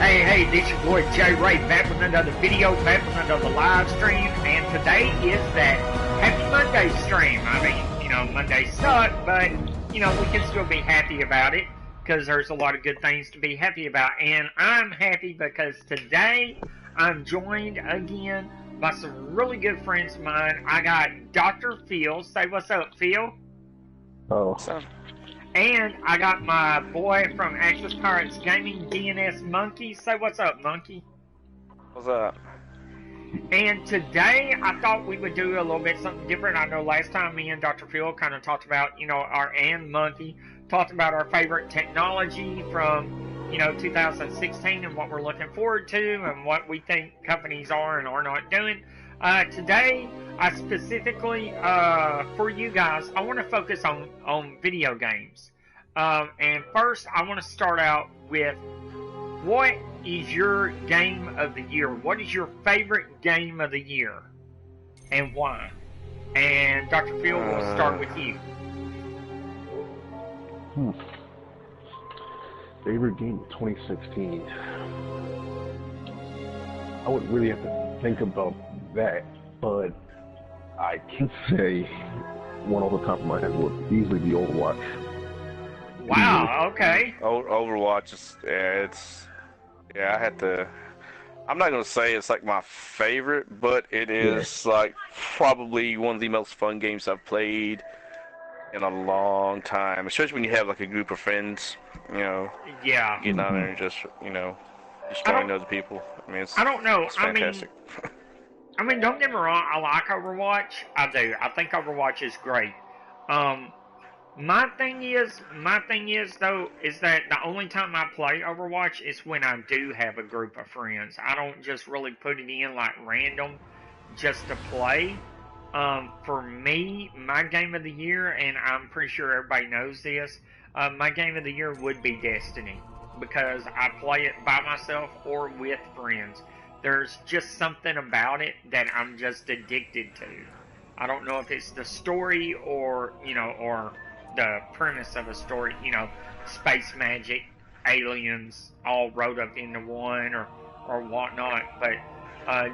Hey, this your boy Jay Ray back with another video, back with another live stream, and today is that Happy Monday stream. I mean, Mondays suck, but, we can still be happy about it, because there's a lot of good things to be happy about, and I'm happy because today I'm joined again by some really good friends of mine. I got Dr. Phil. Say what's up, Phil. Oh. What's up? And I got my boy from Actress Pirates Gaming, DNS Monkey. Say what's up, Monkey. What's up? And today I thought we would do a little bit something different. I know last time me and Dr. Phil kind of talked about, and Monkey talked about our favorite technology from, 2016 and what we're looking forward to and what we think companies are and are not doing. Today, I specifically, for you guys, I want to focus on video games. And first, I want to start out with, what is your game of the year? What is your favorite game of the year? And why? And Dr. Phil, we'll start with you. Favorite game of 2016? I would really have to think about that, but I can say one off the top of my head would easily be Overwatch. Wow, okay. Overwatch is, I had to, I'm not going to say it's like my favorite, but it is like probably one of the most fun games I've played in a long time, especially when you have like a group of friends, getting on there and just, destroying other people. I mean, it's fantastic. I mean, don't get me wrong, I like Overwatch. I do. I think Overwatch is great. My thing is though, is that the only time I play Overwatch is when I do have a group of friends. I don't just really put it in like random just to play. For me, my game of the year, and I'm pretty sure everybody knows this, my game of the year would be Destiny, because I play it by myself or with friends. There's just something about it that I'm just addicted to. I don't know if it's the story or, or the premise of a story, space magic, aliens, all rolled up into one or whatnot, but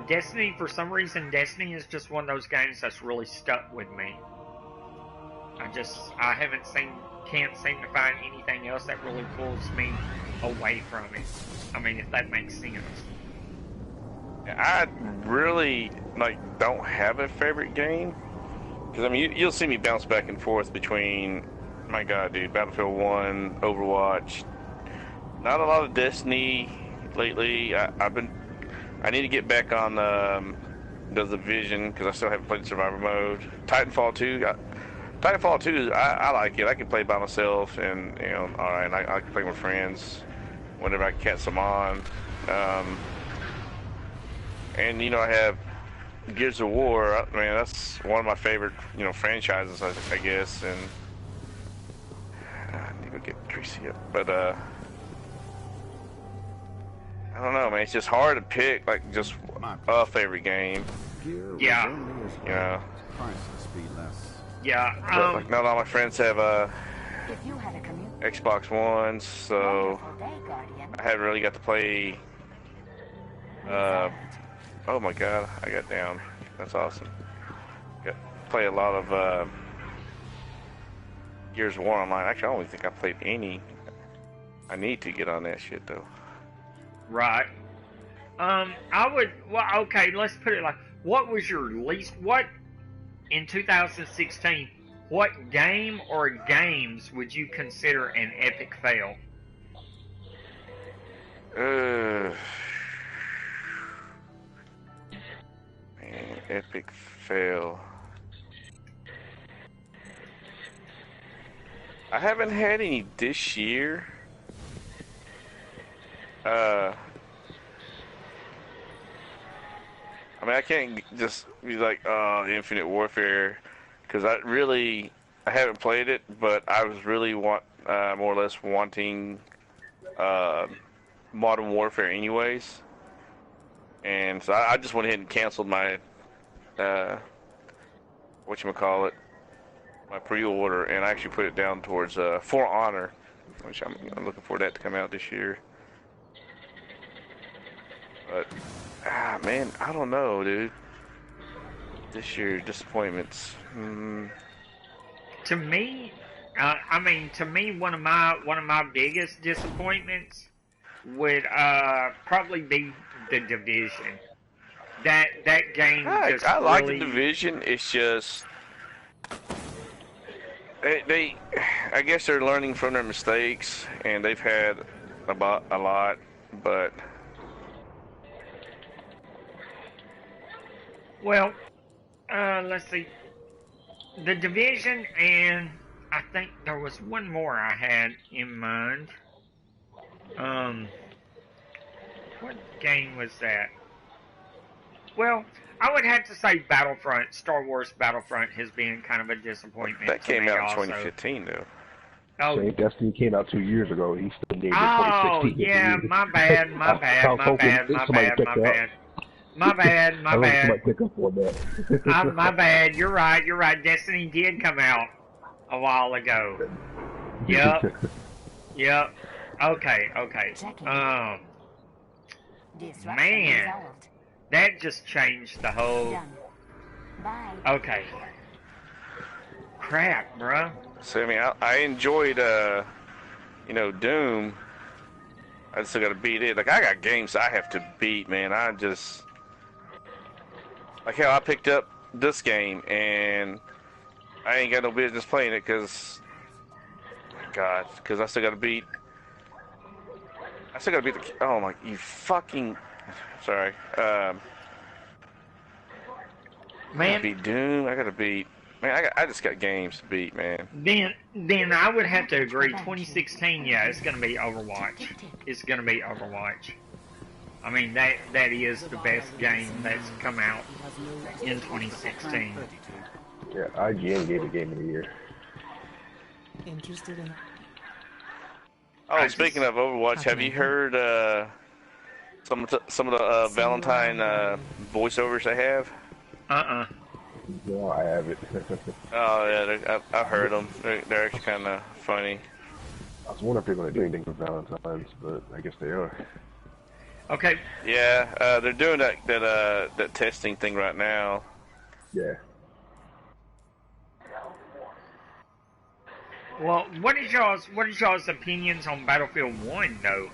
Destiny, for some reason, Destiny is just one of those games that's really stuck with me. I can't seem to find anything else that really pulls me away from it. I mean, if that makes sense. I really, don't have a favorite game. Because, I mean, you'll see me bounce back and forth between, my God, dude, Battlefield 1, Overwatch. Not a lot of Destiny lately. I need to get back on the Division, because I still haven't played Survivor mode. Titanfall 2, I like it. I can play by myself, and, alright, I can play with friends whenever I can catch them on. And, I have Gears of War. I mean, that's one of my favorite, franchises, I guess, and I need to get Tracy up, but, I don't know, man. It's just hard to pick, just a favorite game. Yeah. Yeah. But, not all my friends have Xbox Ones, so I haven't really got to play. Oh my God, I got down. That's awesome. Play a lot of Gears of War online. Actually, I don't think I played any. I need to get on that shit though. Right. Okay, let's put it like, what was your least, in 2016, what game or games would you consider an epic fail? Man, epic fail. I haven't had any this year. I mean, I can't just be like, Infinite Warfare, because I haven't played it, but I was really more or less wanting Modern Warfare anyways, and so I just went ahead and canceled my whatchamacallit, my pre-order, and I actually put it down towards For Honor, which I'm looking for that to come out this year. But man, I don't know, dude. This year disappointments. To me, I mean, to me, one of my biggest disappointments would probably be the Division. That game just I like the really. Division. It's just they I guess they're learning from their mistakes, and they've had a lot, but Well, let's see. The Division, and I think there was one more I had in mind. What game was that? Well, I would have to say Battlefront. Star Wars Battlefront has been kind of a disappointment that to came me out in also. 2015 though. Oh, Same Destiny came out 2 years ago. He still named it oh 2016. yeah, my bad, my bad, my bad, my bad, my bad. My bad, my bad. Somebody pick up on that. My bad. You're right. You're right. Destiny did come out a while ago. Yep. Yep. Okay. Okay. Man, that just changed the whole. Okay. Crap, bruh. So I mean, I enjoyed Doom. I still got to beat it. Like I got games I have to beat, man. I just like how I picked up this game and I ain't got no business playing it because I still got to beat. The. Oh my, you fucking. Sorry. Man, I gotta beat Doom. I gotta beat. Man, I just got games to beat, man. Then I would have to agree. 2016, yeah, it's gonna be Overwatch. It's gonna be Overwatch. I mean, that is the best game that's come out in 2016. Yeah, IGN gave it Game of the Year. Interested in? Oh, speaking of Overwatch, have you heard some of the Valentine voiceovers they have? No, I haven't. Oh yeah, I've heard them. They're actually kind of funny. I was wondering if they're going to do anything for Valentine's, but I guess they are. Okay. Yeah, they're doing that testing thing right now. Yeah. Well, what is y'all's opinions on Battlefield 1 though?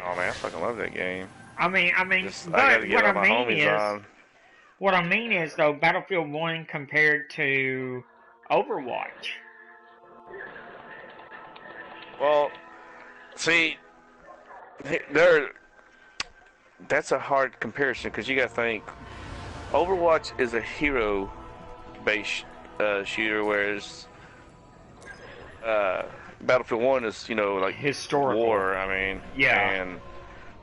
Oh man, I fucking love that game. I mean, Just, but I gotta get what all my I mean homies is, on. what I mean is though, Battlefield 1 compared to Overwatch. Well, see, that's a hard comparison because you got to think Overwatch is a hero-based shooter, whereas Battlefield 1 is, like Historical. war. I mean, Yeah. and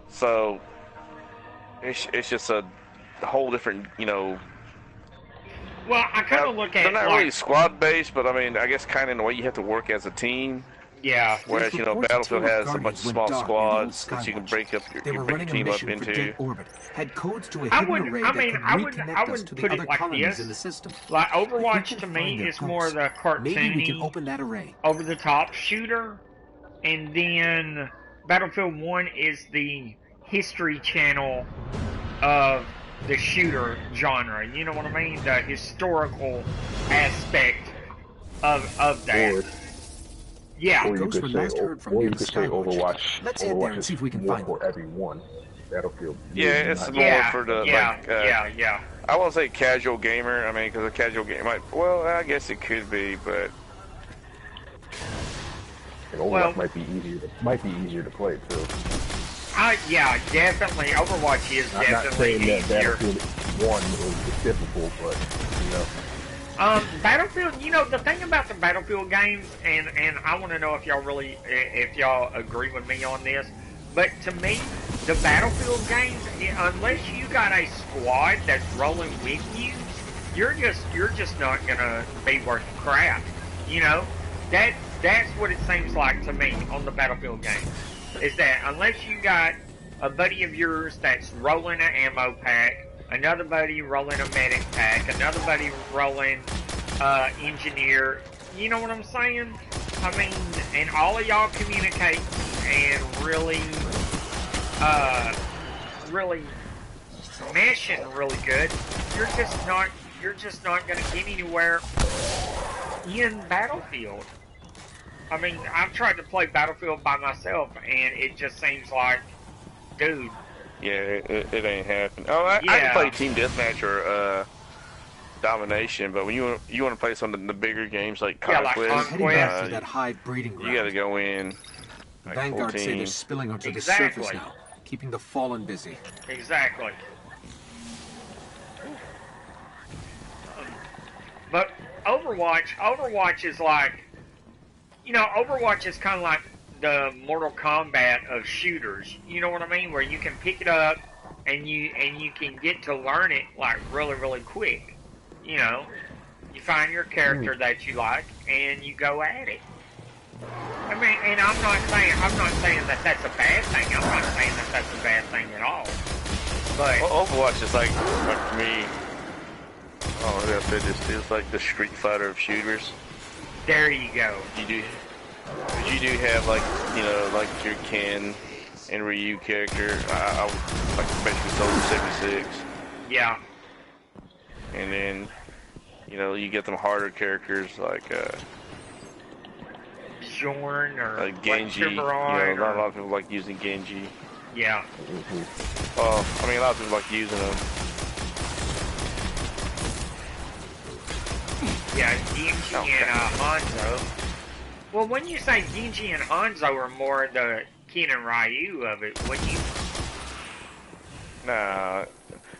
so it's just a whole different, Well, I kind of look at they're not like, really squad-based, but I mean, I guess kind of in the way you have to work as a team. yeah. Whereas, Battlefield has a bunch of small squads that you can break up your team up into. Had codes to a I hidden would, array I that mean, could I would reconnect us to the put other it like colonies this. in the system. Like If we Overwatch can to find me their is more the codes, maybe we can cartoony, open that array. over the top shooter, and then Battlefield 1 is the history channel of the shooter genre. You know what I mean? The historical aspect of that. Yeah. Or you Ghosts could were say, last heard from or near you the could say Skywatch. Overwatch. Let's head there Overwatch and is see if we can more find for them. everyone. Battlefield. Yeah, is it's not. more Yeah, for the yeah. I won't say casual gamer. I mean, because a casual game might. Well, I guess it could be, but And Overwatch might be easier to play too. Yeah, definitely. Overwatch is I'm not definitely saying that easier. Battlefield 1 is difficult, but Battlefield. The thing about the Battlefield games, and I want to know if y'all agree with me on this. But to me, the Battlefield games, unless you got a squad that's rolling with you, you're just not gonna be worth crap. That's what it seems like to me on the Battlefield games. Is that unless you got a buddy of yours that's rolling an ammo pack, another buddy rolling a medic pack, another buddy rolling engineer, you know what I'm saying? I mean, and all of y'all communicate and really really meshing really good, you're just not going to get anywhere in Battlefield. I mean, I've tried to play Battlefield by myself, and it just seems like, dude. Yeah, it ain't happening. Oh, I can play Team Deathmatch or Domination, but when you want to play some of the bigger games like Conquest, heading back to that hive breeding ground. You got to go in. Like Vanguard 14. say they're spilling onto the surface now, keeping the Fallen busy. Exactly. But Overwatch is like, Overwatch is kind of like the Mortal Kombat of shooters. You know what I mean? Where you can pick it up and you can get to learn it like really, really quick. You find your character that you like and you go at it. I mean, and I'm not saying that that's a bad thing. I'm not saying that that's a bad thing at all. But Overwatch is like for me. Oh, I said this. It's like the Street Fighter of shooters. There you go. You do have like like your Ken and Ryu character. I like especially Soldier 76. Yeah. And then you get them harder characters like Jorn or Genji. A lot of people like using Genji. Yeah. Well, I mean, a lot of people like using them. Yeah, Genji and Hanzo. Well, when you say Genji and Hanzo are more the Ken and Ryu of it, wouldn't you? Nah.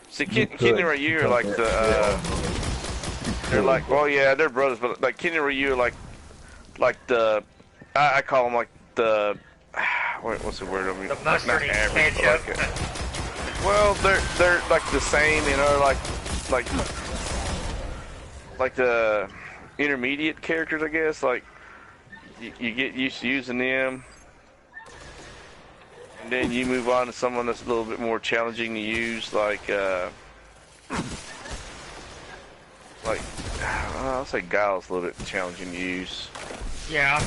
See, Ken and Ryu are like the, they're like, well, yeah, they're brothers, but like Ken and Ryu are like the, I call them like the, what's the word? I mean, the mustard and ketchup. Well, they're like the same, like the intermediate characters, I guess. Like you get used to using them, and then you move on to someone that's a little bit more challenging to use, like I'll say Guile's a little bit challenging to use. Yeah.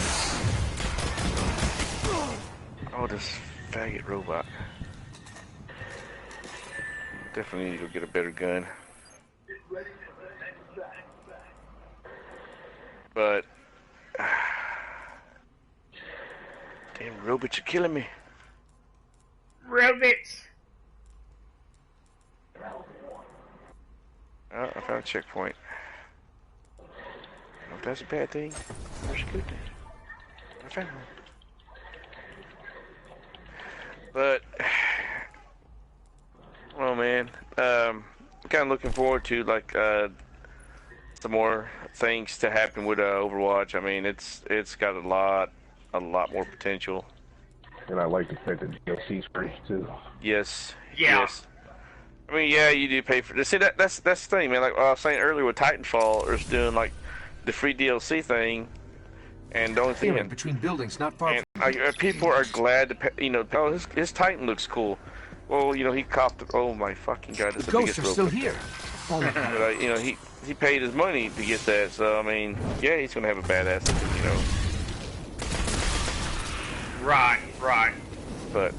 Oh, this faggot robot. Definitely need to get a better gun. But damn robots are killing me. Robots. Oh, I found a checkpoint. I don't know if that's a bad thing or it's a good thing. I found one. But oh man, I'm kind of looking forward to like some more things to happen with Overwatch. I mean, it's got a lot more potential. And I like the fact that DLC's free too. Yes. Yeah. Yes. I mean, yeah, you do pay for this. See, that's the thing, man. Like I was saying earlier with Titanfall, is doing like the free DLC thing, and the only thing between buildings, not far. And people are glad to pay. Oh, his Titan looks cool. Well, he copped. Oh my fucking god, that's the biggest ghosts are still here. But he paid his money to get that. So I mean, yeah, he's gonna have a badass. Right. But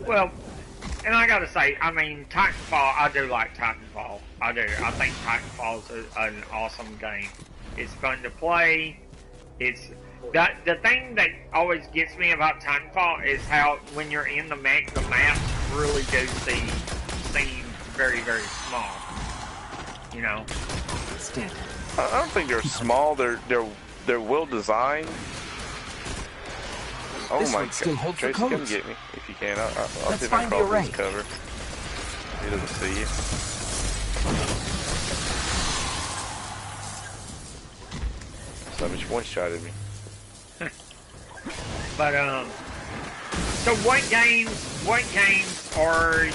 well, and I gotta say, I mean, Titanfall. I do like Titanfall. I do. I think Titanfall is an awesome game. It's fun to play. It's the thing that always gets me about Titanfall is how when you're in the maps really do seem very, very small. I don't think they're small. They're well designed. Oh this my one still god! holds Tracy, the come codes. get me if you can. I'll Let's see if I find can the crawl array. this cover. He doesn't see you. Somebody's one-shotted me. But so what games are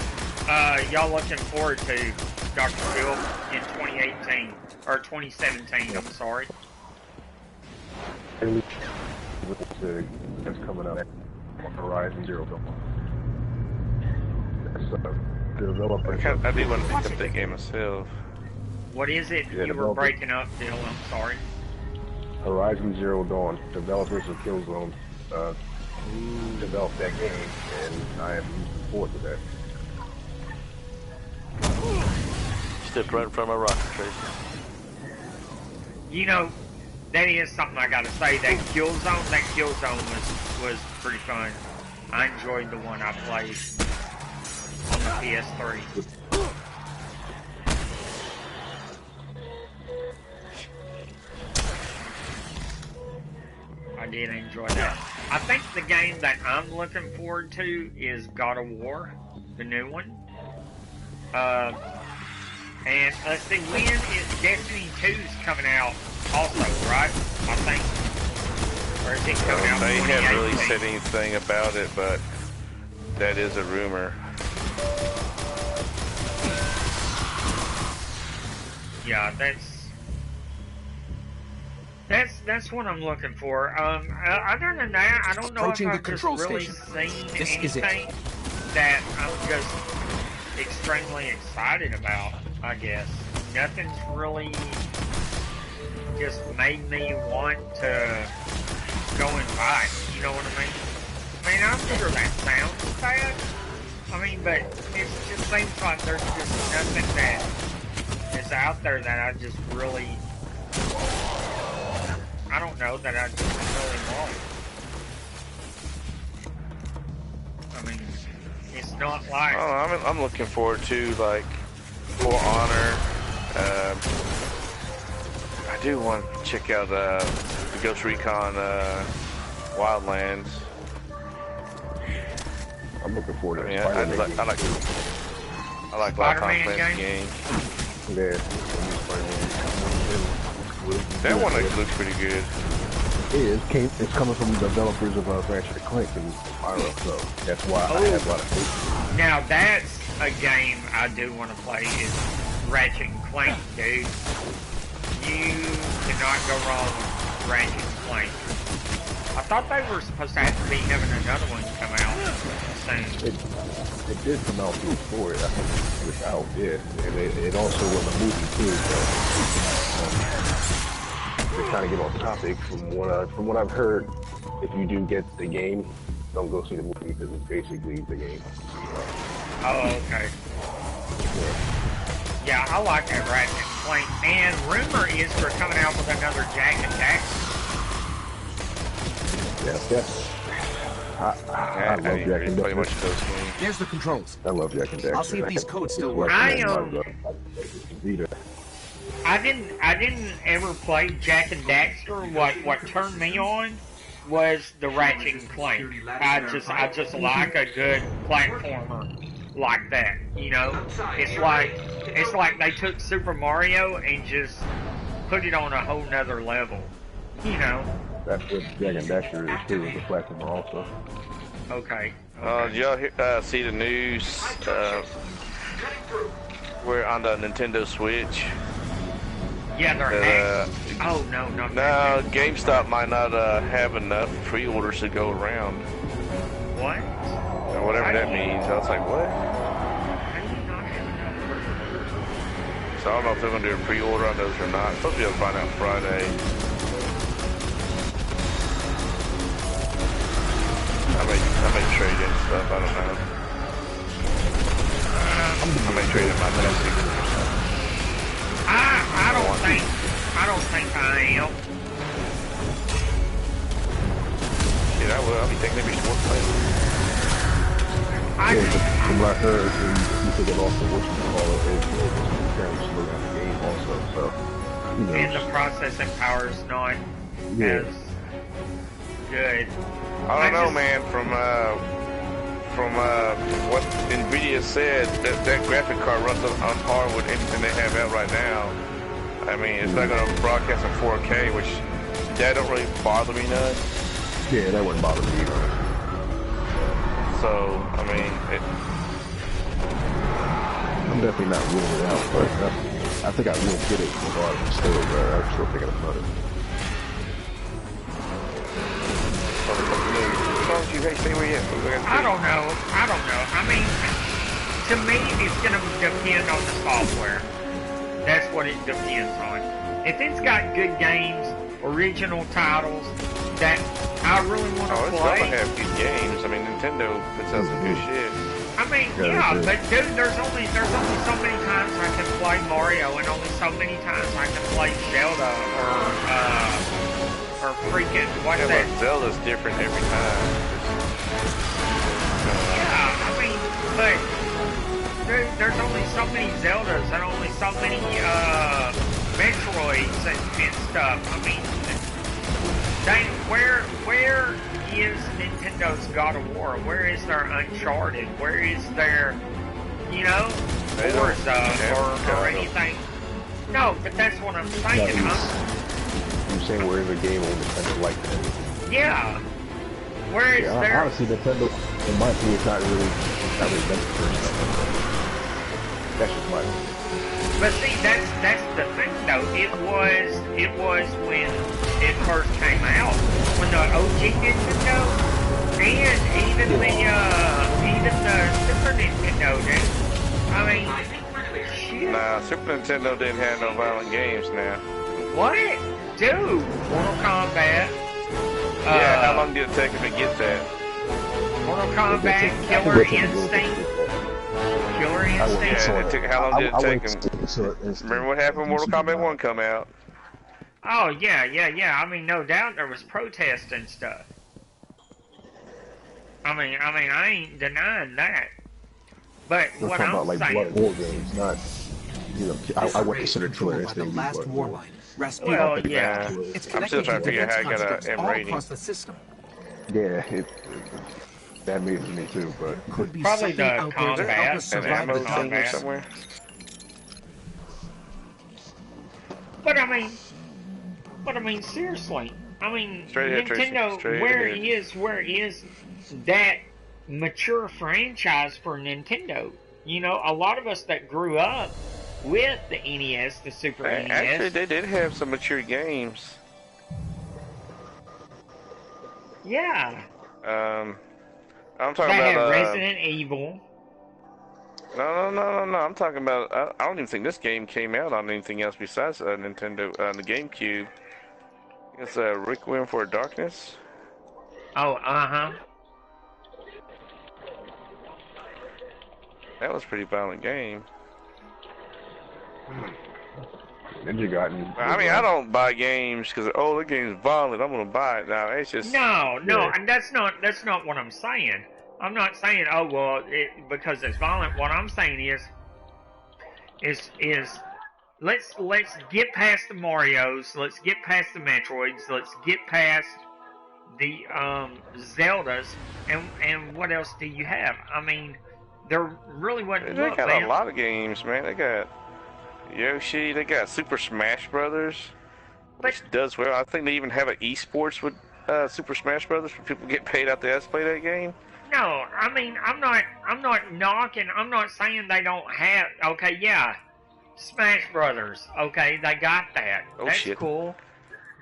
y'all looking forward to, Dr. Phil, in 2018 or 2017? I'm sorry. That's coming out on Horizon Zero Dawn. That's developer. I do want to pick up that game myself. What is it? Yeah, You were breaking up, Phil. I'm sorry. Horizon Zero Dawn, developers of Killzone, who developed that game, and I am looking forward to that. Stepped right in front of my rocket, Tracy. You know, that is something I gotta say. That Killzone was pretty fun. I enjoyed the one I played on the PS3. I did enjoy that. I think the game that I'm looking forward to is God of War, the new one. And let's see, when is Destiny 2's coming out also, right? I think. Or is it coming out? They haven't really 2018? said anything about it, but that is a rumor. Yeah, that's what I'm looking for. Other than that, I don't know if Approaching the I've just control really station. seen This is it. anything that I'm just extremely excited about, I guess. Nothing's really just made me want to go and buy it, you know what I mean? I mean, I'm sure that sounds bad. I mean, but it just seems like there's just nothing that is out there that I just really, I don't know, that I just really want. I mean, it's not like... Oh, I'm looking forward to, like, For Honor. I do want to check out the Ghost Recon Wildlands. I'm looking forward to I mean, Spider-Man. I like a lot of Tom Clancy games. Yeah, That one actually looks pretty good. It's coming from the developers of Ratchet and Clank and Spyro, so that's why I have a lot of faith. Now that's a game I do want to play is Ratchet and Clank, dude. You cannot go wrong with Ratchet and Clank. I thought they were supposed to have to be having another one come out soon. It did come out before it. I think it's out, yeah. And it also was a movie too, so to kind of get on topic, from what I've heard, if you do get the game, don't go see the movie because it's basically the game. Oh, okay. Yeah, I like that Ratchet and Clank. And rumor is we're coming out with another Jack and Daxter. Yes. I love Jack and Pretty much Daxter. those games. There's the controls. I love Jack and Daxter. I'll see if these codes still work. I didn't ever play Jack and Daxter. What turned me on was the Ratchet and Clank. I just like a good platformer like that. You know, it's like they took Super Mario and just put it on a whole nother level. You know. That's what Jack and Daxter is too, is a platformer also. Okay. Did y'all see the news? We're on the Nintendo Switch. Yeah, they're hacked. Oh no. No, GameStop might not have enough pre-orders to go around. What? Or whatever that means. I was like, what? How do you not have enough pre-orders? So I don't know if they're going to do a pre-order on those or not. Supposed to be able to find out Friday. I may trade in stuff. I don't know. I may trade in my Netflix. I don't think I am. Shit, I will. I'll be taking every sport play. From what I heard, you take it off the it apparently slow down the game also, so who knows? And the processing power is not as good. I don't know, man. From what Nvidia said, that graphic card runs on par with anything they have out right now. I mean, it's not going to broadcast in 4K, which that don't really bother me none. Yeah, that wouldn't bother me either. So, I mean, I'm definitely not ruling it out, but I think I will get it regardless. I'm still thinking about it. I don't know. I mean, to me, it's going to depend on the software. That's what it depends on. if it's got good games, original titles that I really want to Oh, it's play. gonna have good games. I mean, Nintendo puts out some good shit. I mean, yeah, but dude, there's only so many times I can play Mario, and only so many times I can play Zelda or freaking what's that? Zelda's different every time. Yeah, I mean, but there's only so many Zeldas and only so many Metroids and stuff. I mean, where is Nintendo's God of War? Where is their Uncharted? Where is their, Forza or anything? No, but that's what I'm saying. I'm saying where is a game on Nintendo like that? Yeah. Where is their... Honestly, Nintendo, in my opinion, it's not really meant for stuff. That's just my opinion. But see, that's the thing though. It was when it first came out, when the OG Nintendo, and even the Super Nintendo did. I mean, shit. Nah, Super Nintendo didn't have no violent games now. What? Dude, Mortal Kombat. Yeah, how long did it take them to get that? Mortal Kombat, Killer Instinct. Killer Instinct. Yeah, how long did it take them? Remember what happened when Mortal Kombat 1 come out? Oh, yeah. I mean, no doubt there was protest and stuff. I mean, I ain't denying that. But what I'm about, saying... like, war games, not... I would consider Killer Instinct the last war line. Rasputin. Well, yeah. I'm still trying to figure out how I got an M rating. Across the system. Yeah, that made it to me too, but... Could be Probably the something out there to help us An survive ammo the thing or darkness. somewhere? But I mean, seriously. I mean, Straight ahead, Tracy. Nintendo, Straight where ahead. is that mature franchise for Nintendo? A lot of us that grew up with the NES, the Super NES. Actually, they did have some mature games. Yeah. I'm talking They about had Resident Evil. No. I'm talking about. I don't even think this game came out on anything else besides Nintendo, the GameCube. It's Requiem for Darkness. Oh, uh-huh. That was a pretty violent game. Ninja Gaiden. I mean, I don't buy games because the game's violent. I'm gonna buy it now. It's just No, and that's not what I'm saying. I'm not saying because it's violent. What I'm saying is let's get past the Marios, let's get past the Metroids, let's get past the Zeldas, and what else do you have? I mean, there really wasn't. They got a lot of games, man. They got Yoshi. They got Super Smash Brothers, which does well. I think they even have an esports with Super Smash Brothers where people get paid out to play that game. No, I mean, I'm not knocking. I'm not saying they don't have. Okay, yeah, Smash Brothers. Okay, they got that. Oh, that's shit. Cool.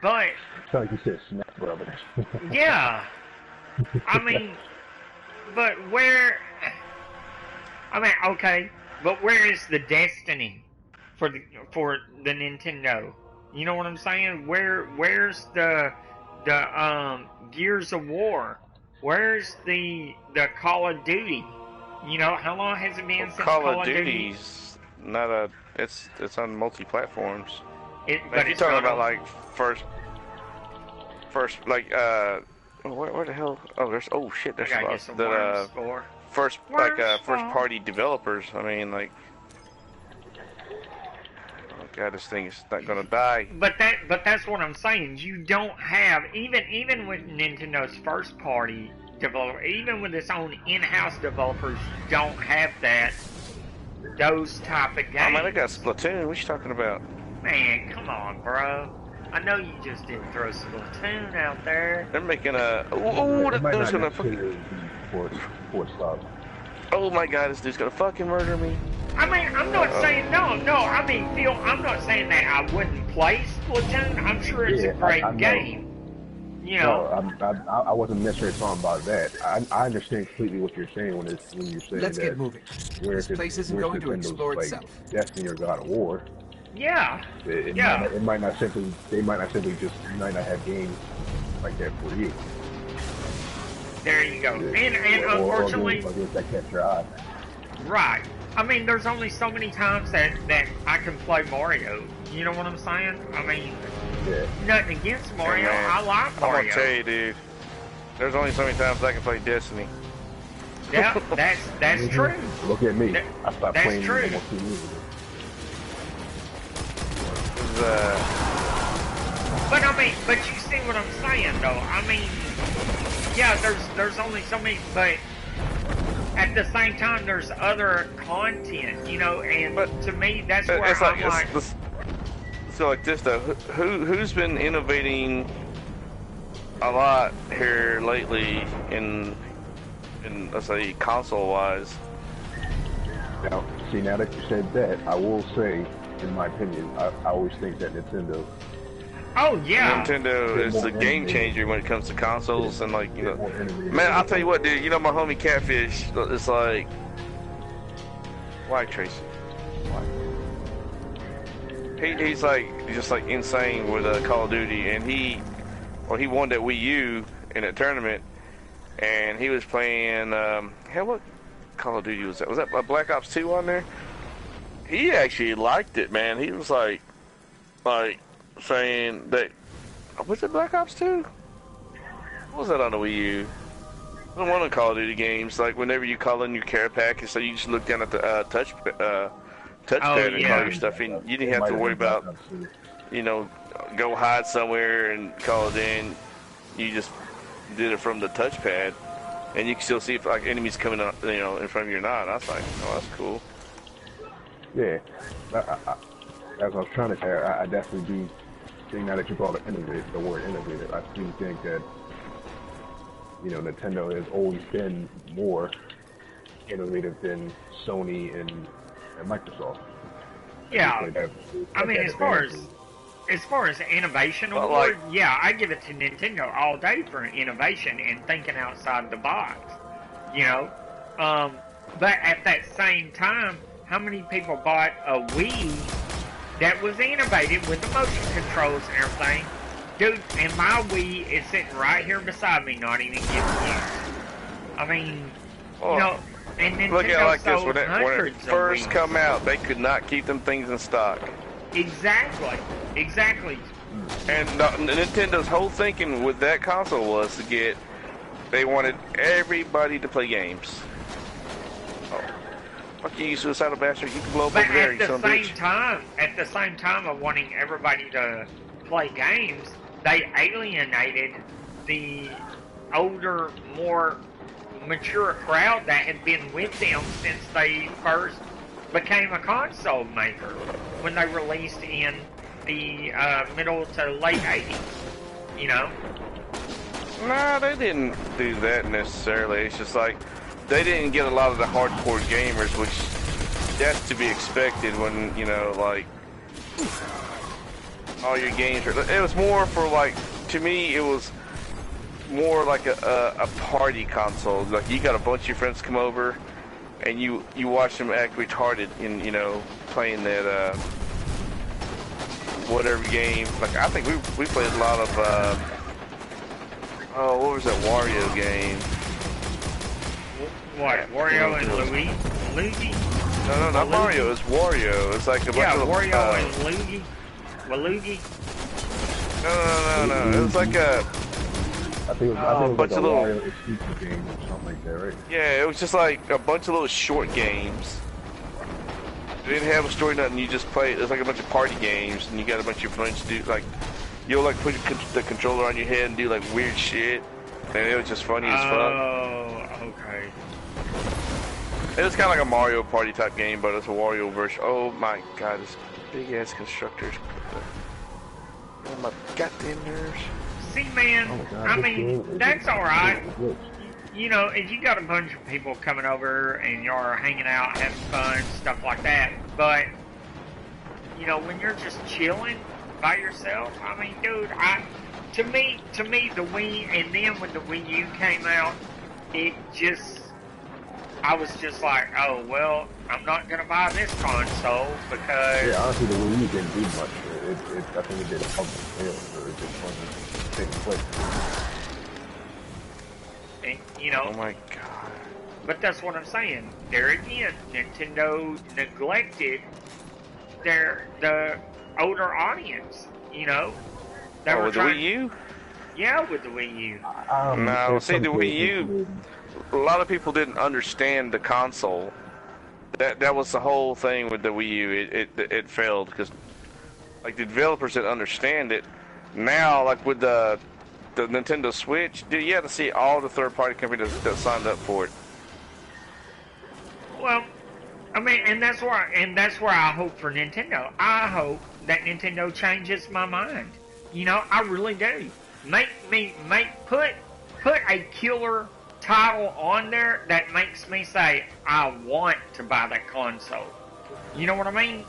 But It's like you said, Smash Brothers. yeah, I mean, but where? I mean, okay, but where is the Destiny for the Nintendo? You know what I'm saying? Where's the Gears of War? Where's the Call of Duty? How long has it been since Call of Duty's not a. It's on multi-platforms. But you're talking about like first like where the hell? Oh, there's there's first party developers. I mean, like, oh god, this thing is not gonna die. But that's what I'm saying. You don't have even with Nintendo's first party developer, even with its own in-house developers, you don't have those type of games. Oh man, they got Splatoon. What you talking about? Man, come on, bro. I know you just didn't throw Splatoon out there. They're making a. That dude's gonna fucking. Oh my god, this dude's gonna fucking murder me. I mean, I'm not saying no. I mean, Phil, I'm not saying that I wouldn't play Splatoon. I'm sure it's a great game. No, I wasn't necessarily talking about that. I understand completely what you're saying when you're saying Let's that. get moving. This place isn't going to explore itself. Destiny or God of War. Yeah. It Yeah. might not simply they might not simply just might not have games like that for you. There you go. Yeah. And Or unfortunately, games that catch your eye. right. I mean, there's only so many times that I can play Mario. You know what I'm saying? I mean, Yeah. nothing against Mario. Hey, man, I like I'm Mario. gonna tell you, dude. There's only so many times I can play Destiny. Yeah, that's true. Look at me. That- I stopped that's playing true. almost 2 years ago. But I mean, but you see what I'm saying, though. I mean, yeah, there's only so many, but at the same time, there's other content, you know. And But to me, that's where it's I'm like, like, so like this though. Who's been innovating a lot here lately in let's say console wise? Now, see, now that you said that, I will say, in my opinion, I always think that Nintendo. oh yeah, Nintendo is the game changer when it comes to consoles and like, you know, man, I'll tell you what, dude, you know my homie Catfish, it's like, why Tracy? He's like just like insane with Call of Duty, and he won that Wii U in a tournament, and he was playing hell, what Call of Duty was that? Was that Black Ops 2 on there? He actually liked it, man. He was like saying that, was it Black Ops 2? What was that on the Wii U? It was one of the Call of Duty games. Like whenever you call in your care package, so you just look down at the touchpad and yeah. call your stuff in. You didn't have to worry about, you know, go hide somewhere and call it in. You just did it from the touchpad, and you can still see if like enemies coming up, you know, in front of you or not. I was like, oh, that's cool. Yeah. As I was trying to say, I definitely do think now that you brought the word innovative, I do think that, you know, Nintendo has always been more innovative than Sony and Microsoft. yeah. I mean, as far as innovation award, yeah, I give it to Nintendo all day for innovation and thinking outside the box. You know, but at that same time, how many people bought a Wii that was innovative with the motion controls and everything? Dude, and my Wii is sitting right here beside me, not even getting used. I mean, you know, and Nintendo look at it like this: sold when it hundreds of first Wiis. come out, they could not keep them things in stock. Exactly. And Nintendo's whole thinking with that console was to get, they wanted everybody to play games. Oh, fuck you, suicidal bastard! You can blow up But over there, you at son the of a same bitch. time, of wanting everybody to play games, they alienated the older, more mature crowd that had been with them since they first became a console maker when they released in the middle to late 80s, you know? Nah, they didn't do that necessarily. It's just like, they didn't get a lot of the hardcore gamers, which that's to be expected when, you know, like, all your games are, it was more for like, to me, it was more like a party console. Like, you got a bunch of your friends come over, and you watch them act retarded in, you know, playing that, whatever game. Like, I think we played a lot of, oh, what was that Wario game? What, Wario and Luigi? No, not Mario, it's Wario. It's like a bunch of Wario and Luigi? Waluigi? No. It was like a, I think it was, a bunch of little, Wario exclusive game or something like that, right? yeah, it was just like a bunch of little short games. They didn't have a story, nothing. You just play. It's like a bunch of party games, and you got a bunch of your friends to do like, you'll like put the controller on your head and do like weird shit, and it was just funny as fuck. Oh, okay. It was kind of like a Mario Party type game, but it's a Wario version. Oh my god, this big ass constructors. Oh my goddamn nerves. See, man, Oh my God, I this mean, game that's is- alright. is- You know, if you got a bunch of people coming over and you're hanging out, having fun, stuff like that, but, you know, when you're just chilling by yourself, I mean, dude, to me, the Wii, and then when the Wii U came out, it just, I was just like, oh well, I'm not gonna buy this console because Yeah, honestly, the Wii U didn't do much. I think it did a couple of sales, so it just wasn't taking place. and, you know, Oh my god. but that's what I'm saying. There again, Nintendo neglected the older audience. You know, they were With the Wii U? Yeah, with the Wii U. No, see, the Wii U, a lot of people didn't understand the console. That was the whole thing with the Wii U. It failed because, like, the developers didn't understand it. Now, like with the Nintendo Switch, dude, you had to see all the third-party companies that signed up for it. Well, I mean, and that's where I hope for Nintendo. I hope that Nintendo changes my mind. You know, I really do. Put a killer title on there that makes me say I want to buy that console. You know what I mean?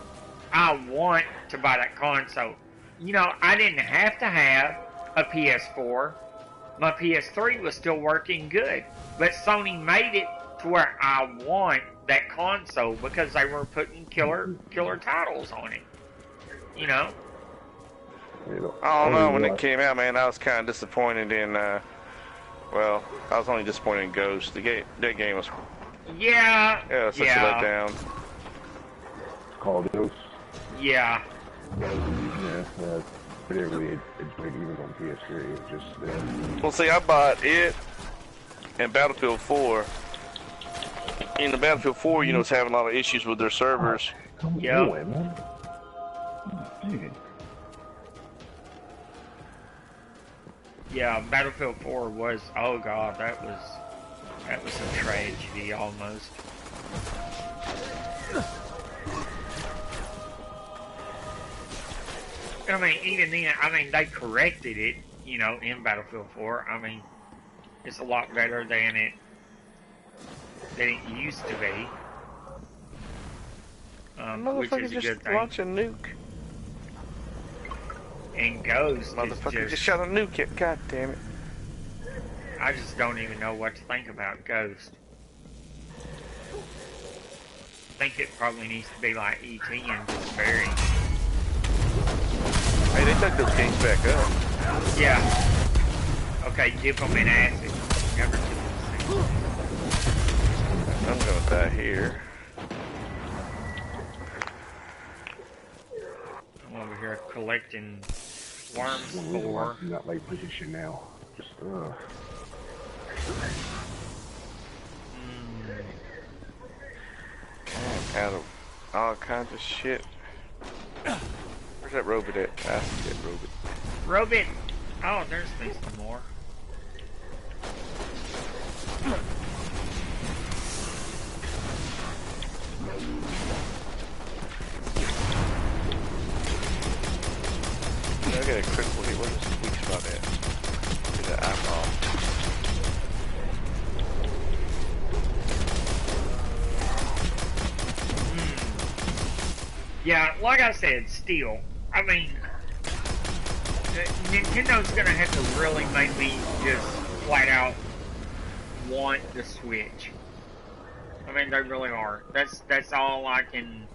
I want to buy that console. You know, I didn't have to have a PS4. My PS3 was still working good, but Sony made it to where I want that console because they were putting killer titles on it. You know? I don't know, when it came out, man, I was kind of disappointed in, well, I was only disappointed in Ghost. That game was... Yeah. Yeah, such a letdown. Called Ghost? Yeah. Yeah, particularly it even on PS3, it just... Well, see, I bought it and Battlefield 4. In the Battlefield 4, you know, it's having a lot of issues with their servers. Yeah. Yeah, Battlefield 4 was, oh god, that was a tragedy almost. I mean, even then, I mean, they corrected it, you know, in Battlefield 4. I mean, it's a lot better than it used to be. Which is a good thing. Launch a nuke. And Ghost Motherfucker just shot a nuke. God damn it. I just don't even know what to think about Ghost. I think it probably needs to be like E.T. and just buried. Hey, they took those games back up. Yeah. Okay, dip them in acid. Never took I'm gonna die here. I'm over here collecting worms for. I'm not like position now. Just Out of all kinds of shit. Where's that robot at? I see that robot. Robot! Oh, there's me some more. I got a critical hit. Where's the weak spot at? Get that eyeball. Yeah, like I said, still, I mean, Nintendo's gonna have to really make me just flat out want the Switch. I mean, they really are. That's all I can.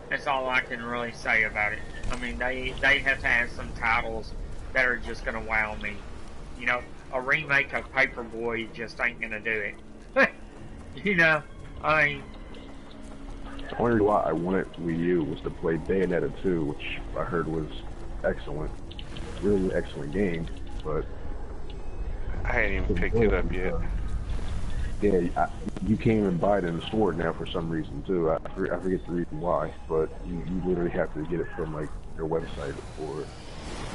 That's all I can really say about it. I mean, they have to have some titles that are just gonna wow me. You know, a remake of Paperboy just ain't gonna do it. You know, I mean. The only reason why I wanted Wii U was to play Bayonetta 2, which I heard was excellent. Really excellent game, but... I ain't even picked it up yet. Yeah, you can't even buy it in the store now for some reason, too. I forget the reason why, but you literally have to get it from, like, their website, or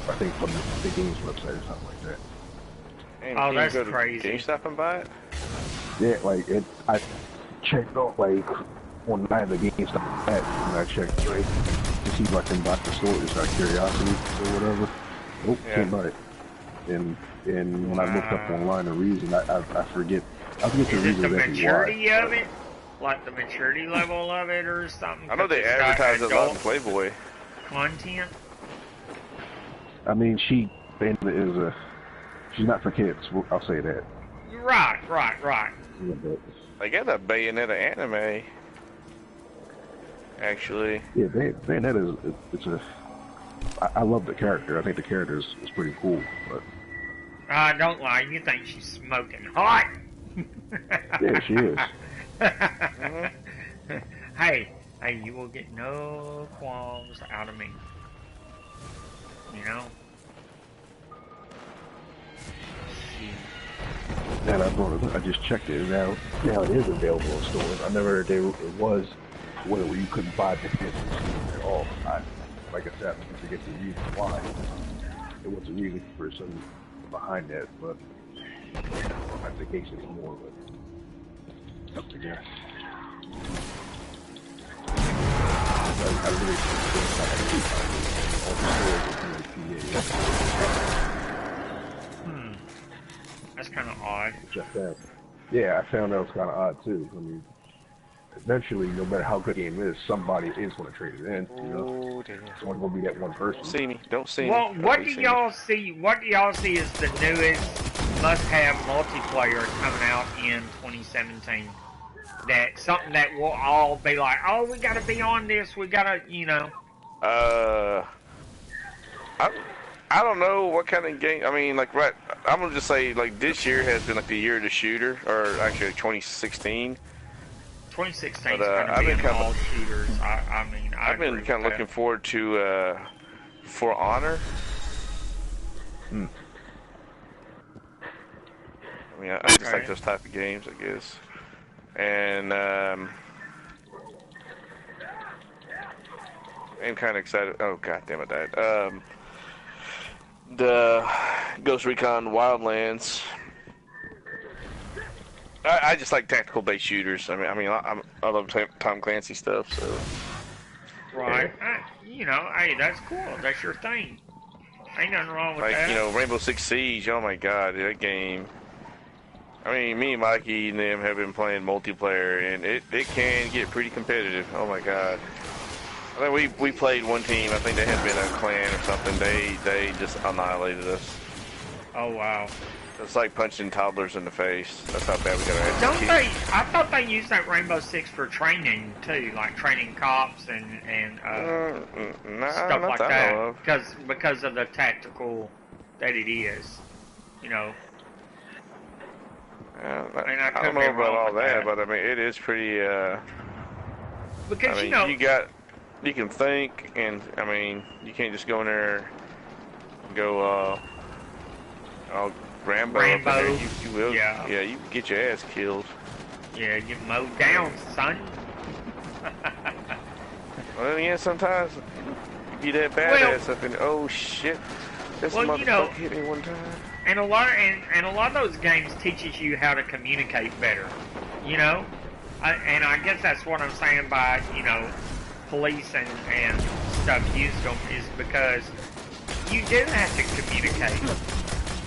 I think from the game's website or something like that. And oh, that's you go crazy. To GameStop and buy it? Yeah, like, I checked out, like, on the night of the GameStop at, and I checked straight to see if I can buy the store, just out of curiosity or whatever. Nope, can't buy it. And when I looked up online the reason, I forget the reason. Is it the maturity why. of it? Like the maturity level of it or something? I know they advertise it a lot in Playboy. Content? I mean, she's not for kids, I'll say that. Right. Yeah, but They got a Bayonetta anime. Actually. Yeah, Bayonetta it's a. I love the character. I think the character is pretty cool. But Don't lie. You think she's smoking hot? yeah, she is. Hey, you will get no qualms out of me. You know? And I just checked it. Now it is available in stores. I never heard it was where you couldn't buy the disc at all. Like I said, I forget the reason why. It was a reason for some behind that, but I think it's more of a up to guess. I really That's kind of odd. Yeah, I found that was kind of odd too. I mean, eventually, no matter how good the game is, somebody is going to trade it in. You know, it's only going to be that one person. Don't see me. Well, what do y'all see? What do y'all see as the newest must-have multiplayer coming out in 2017? That something that we'll all be like, oh, we got to be on this. We got to, you know. I don't know what kind of game. I mean, like, right. I'm gonna just say, like, this year has been like the year of the shooter, or actually 2016. 2016 is going to be all shooters. I've been kind of looking forward to For Honor. Hmm. I mean, I just like those type of games, I guess. And kind of excited. Oh god damn it, died. The Ghost Recon Wildlands. I just like tactical based shooters. I love Tom Clancy stuff. So. Right. You know, hey, that's cool. That's your thing. Ain't nothing wrong with that. Like, you know, Rainbow Six Siege. Oh my god, that game. I mean, me and Mikey and them have been playing multiplayer, and it can get pretty competitive. Oh my god. I think we played one team. I think they had been a clan or something. They just annihilated us. Oh wow. It's like punching toddlers in the face. That's how bad we got our Don't they? I thought they used that Rainbow Six for training too, like training cops and stuff like that. Because of the tactical that it is, you know. I don't know about all that, but I mean it is pretty. Because I mean, you know, you can think, and I mean you can't just go in there and go all Rambo. Up in there. You will. Yeah, you can get your ass killed. Yeah, get mowed down, son. Well, yeah, sometimes you get that badass up in. Oh shit! This motherfucker hit me one time. And a lot of those games teaches you how to communicate better, you know. And I guess that's what I'm saying by, you know, police and stuff use them is because you do have to communicate.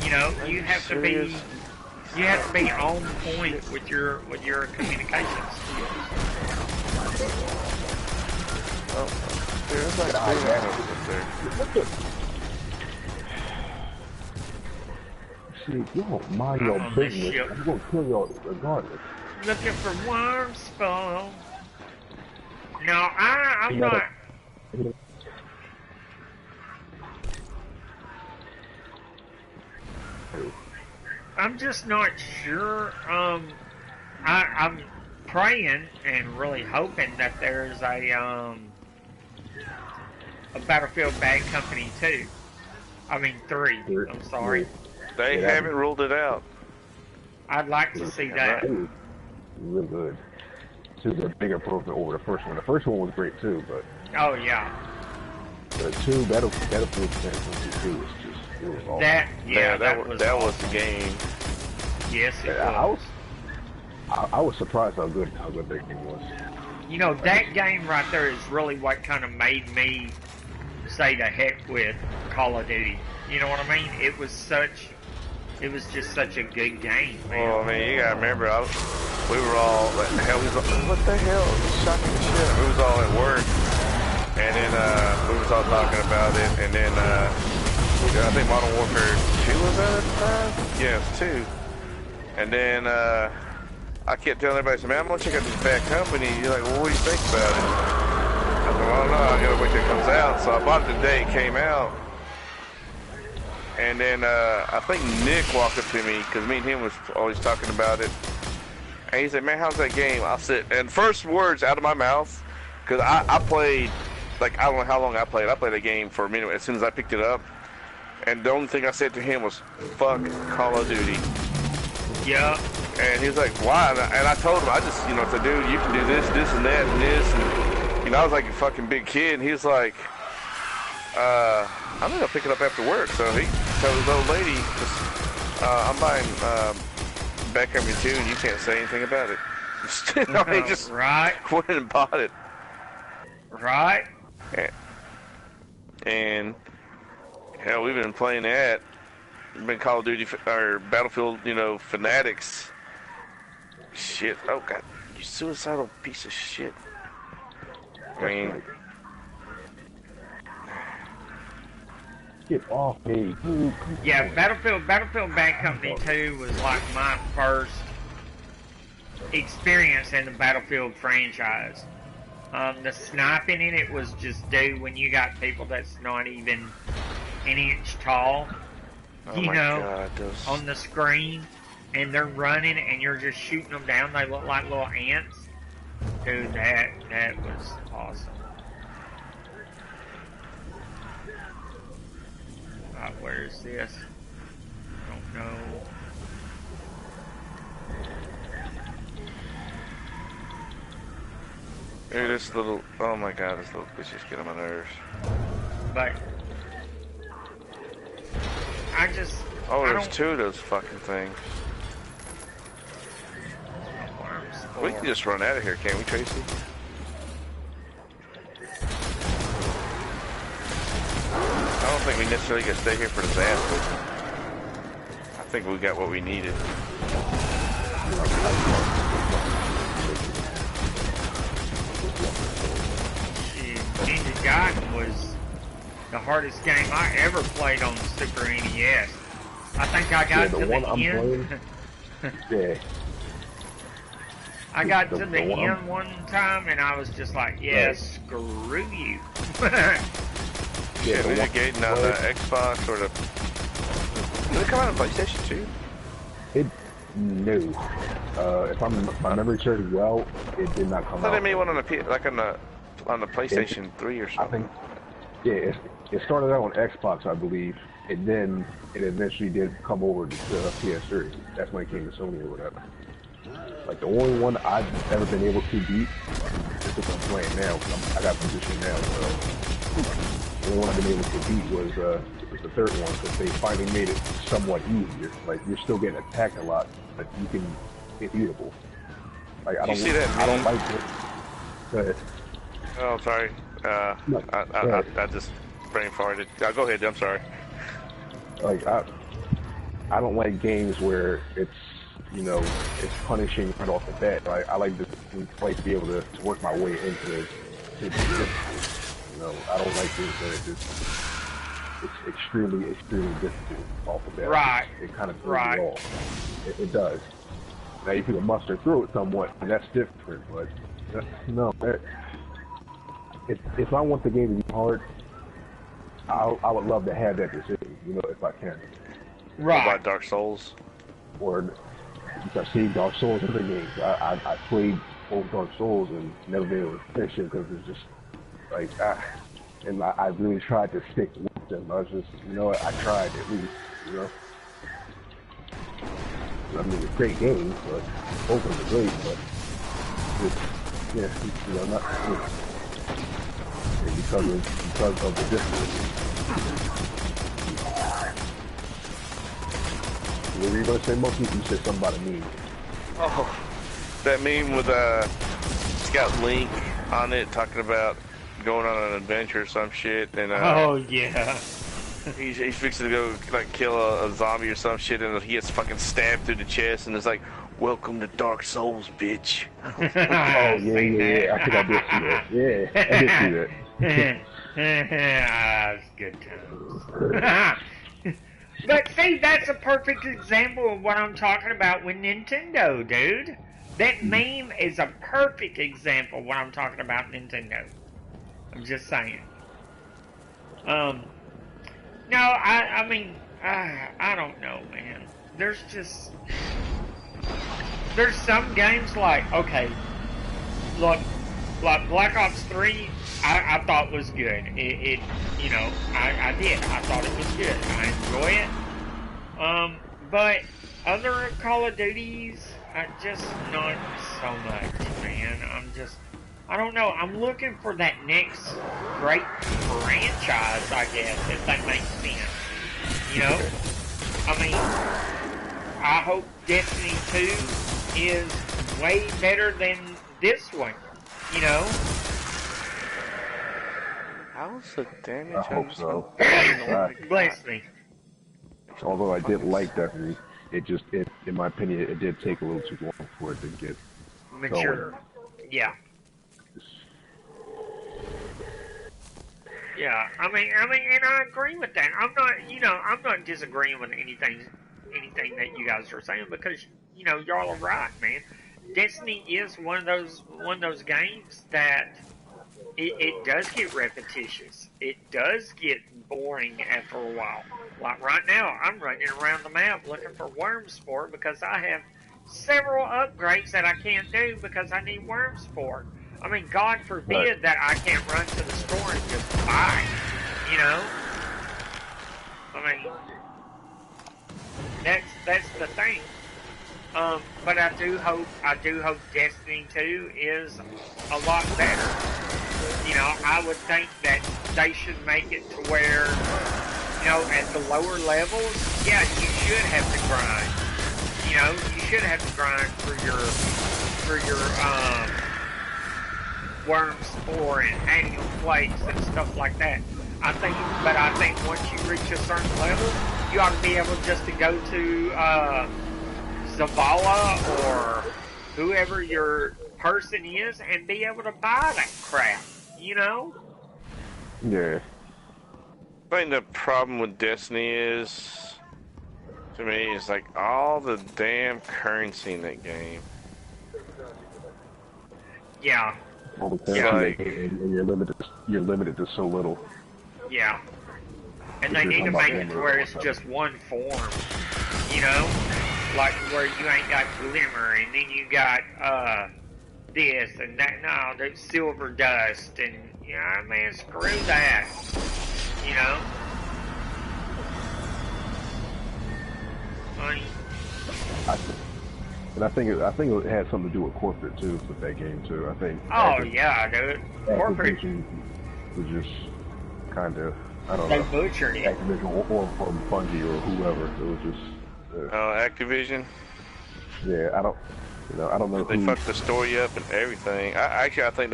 You know, you have to be on point with your communication skills. Oh, there's like up there. See, you don't mind your business. I'm gonna kill you regardless. Looking for worm spawn. No, I'm not. I'm just not sure. I'm praying and really hoping that there's a Battlefield Bad Company 2. I mean 3. I'm sorry. They haven't ruled it out. I'd like to see that. Real good. This is a big improvement over the first one. The first one was great too, but oh yeah. The two Battlefield 2 was just it was awesome. That was the game. Yes, it was. I was surprised how good that game was. You know, that game right there is really what kind of made me say to heck with Call of Duty. You know what I mean? It was just such a good game, man. Well, I mean, you gotta remember, we were all, what the hell? Shocking shit. We was all at work, and then we was all talking about it, and then I think Modern Warfare 2 was out at the time? Yes, 2. And then I kept telling everybody, so, man, I'm gonna check out this bad company. You're like, well, what do you think about it? I said, well, I don't know. I gotta wait till it comes out. So I bought it the day it came out. And then I think Nick walked up to me because me and him was always talking about it. And he said, man, how's that game? I said, and first words out of my mouth, because I played, like, I don't know how long I played. I played the game for a minute as soon as I picked it up. And the only thing I said to him was, fuck Call of Duty. Yeah. And he was like, why? And I told him, I just, you know, said, dude, you can do this, this, and that, and this. And, you know, I was like a fucking big kid. And he was like, I'm gonna pick it up after work. So he told his old lady, I'm buying Back Up Your Tune, and you can't say anything about it. He just right. went and bought it. Right. And hell, we've been playing that. We've been Call of Duty or Battlefield, you know, fanatics. Shit. Oh god, you suicidal piece of shit. I mean, get off me. Yeah, Battlefield Bad Company 2 was like my first experience in the Battlefield franchise. The sniping in it was just, dude, when you got people that's not even an inch tall, you know, God, on the screen, and they're running and you're just shooting them down, they look like little ants. Dude, that was awesome. Where is this? I don't know. Dude, this little, oh my god, this little bitch is getting on my nerves. But I just, oh, I there's don't, two of those fucking things. We can just run out of here, can't we, Tracy? I don't think we necessarily can stay here for disaster. I think we got what we needed. Ninja Gaiden was the hardest game I ever played on the Super NES. I think I got to the end. Yeah. I got to the end one time and I was just like, yeah, screw you. Yeah, Ninja Gaiden on the Xbox or the... Did it come out on PlayStation 2? No. If my memory serves well, it did not come out. I thought they made one on the on the PlayStation 3 or something. I think, it started out on Xbox, I believe, and then it eventually did come over to PS3. That's when it came to Sony or whatever. Like, the only one I've ever been able to beat, is what I'm playing now, I got position now, so the only one I've been able to beat was the third one, because they finally made it somewhat easier. Like, you're still getting attacked a lot, but it's beatable. Like, I don't like it. Go ahead. Oh, sorry. I just brain farted. Go ahead, I'm sorry. Like, I don't like games where it's, you know, it's punishing right off the bat. I like to be able to work my way into the difficult. You know, I don't like things that it's extremely, extremely difficult off the bat. Right. It kind of throws you off. It does. Now you can muster through it somewhat, and that's different. But no, if I want the game to be hard, I would love to have that decision. You know, if I can. Right. What about Dark Souls? Or I've seen Dark Souls in other games. I played both Dark Souls and never been able to finish it because it's just like, and I really tried to stick with them. I was just, you know what, I tried at least, you know. I mean, it's a great game, but both of them are great, but just, yeah, you know, not, you know, because of the difference. What were you going to say, Monkey? You said something about a meme. Oh, that meme with it's got Link on it talking about going on an adventure or some shit, and oh yeah, he's fixing to go like kill a zombie or some shit, and he gets fucking stabbed through the chest, and it's like, "Welcome to Dark Souls, bitch." Oh yeah. I think I did see that. Yeah, I did see that. It's good times. But see, that's a perfect example of what I'm talking about with Nintendo, dude. That meme is a perfect example of what I'm talking about Nintendo. I'm just saying. No, I mean, I don't know, man. There's some games like, okay, look, like Black Ops 3, I thought was good. I did. I thought it was good. I enjoy it. But other Call of Duties, just not so much, man. I don't know. I'm looking for that next great franchise, I guess, if that makes sense. You know? I mean, I hope Destiny 2 is way better than this one. You know? How's the damage? I hope so. Bless me. Although I did like Destiny, in my opinion, it did take a little too long for it to get mature. Going. Yeah. Yeah, I mean, and I agree with that. I'm not disagreeing with anything that you guys are saying because, y'all are right, man. Destiny is one of those games that it does get repetitious. It does get boring after a while. Like right now, I'm running around the map looking for worm sport because I have several upgrades that I can't do because I need worm sport. I mean, God forbid that I can't run to the store and just buy, I mean, that's the thing. But I do hope Destiny 2 is a lot better. I would think that they should make it to where, at the lower levels, yeah, you should have to grind. You should have to grind for your worm spore and annual flakes and stuff like that. I think once you reach a certain level, you ought to be able just to go to Zavala or whoever your person is and be able to buy that crap, Yeah. I think the problem with Destiny is, to me, is like all the damn currency in that game. Yeah. All the currency, and you're limited to so little. Yeah. And they need to make it to where it's just one form, like where you ain't got glimmer and then you got this and that. No, there's silver dust and man, screw that. I think it had something to do with corporate too with that game too. I think. Oh yeah, dude. Corporate was just kind of, I don't know. They butchered it. Activision or Bungie or whoever. It was just. Activision. Yeah, I don't know. They fucked the story up and everything. I think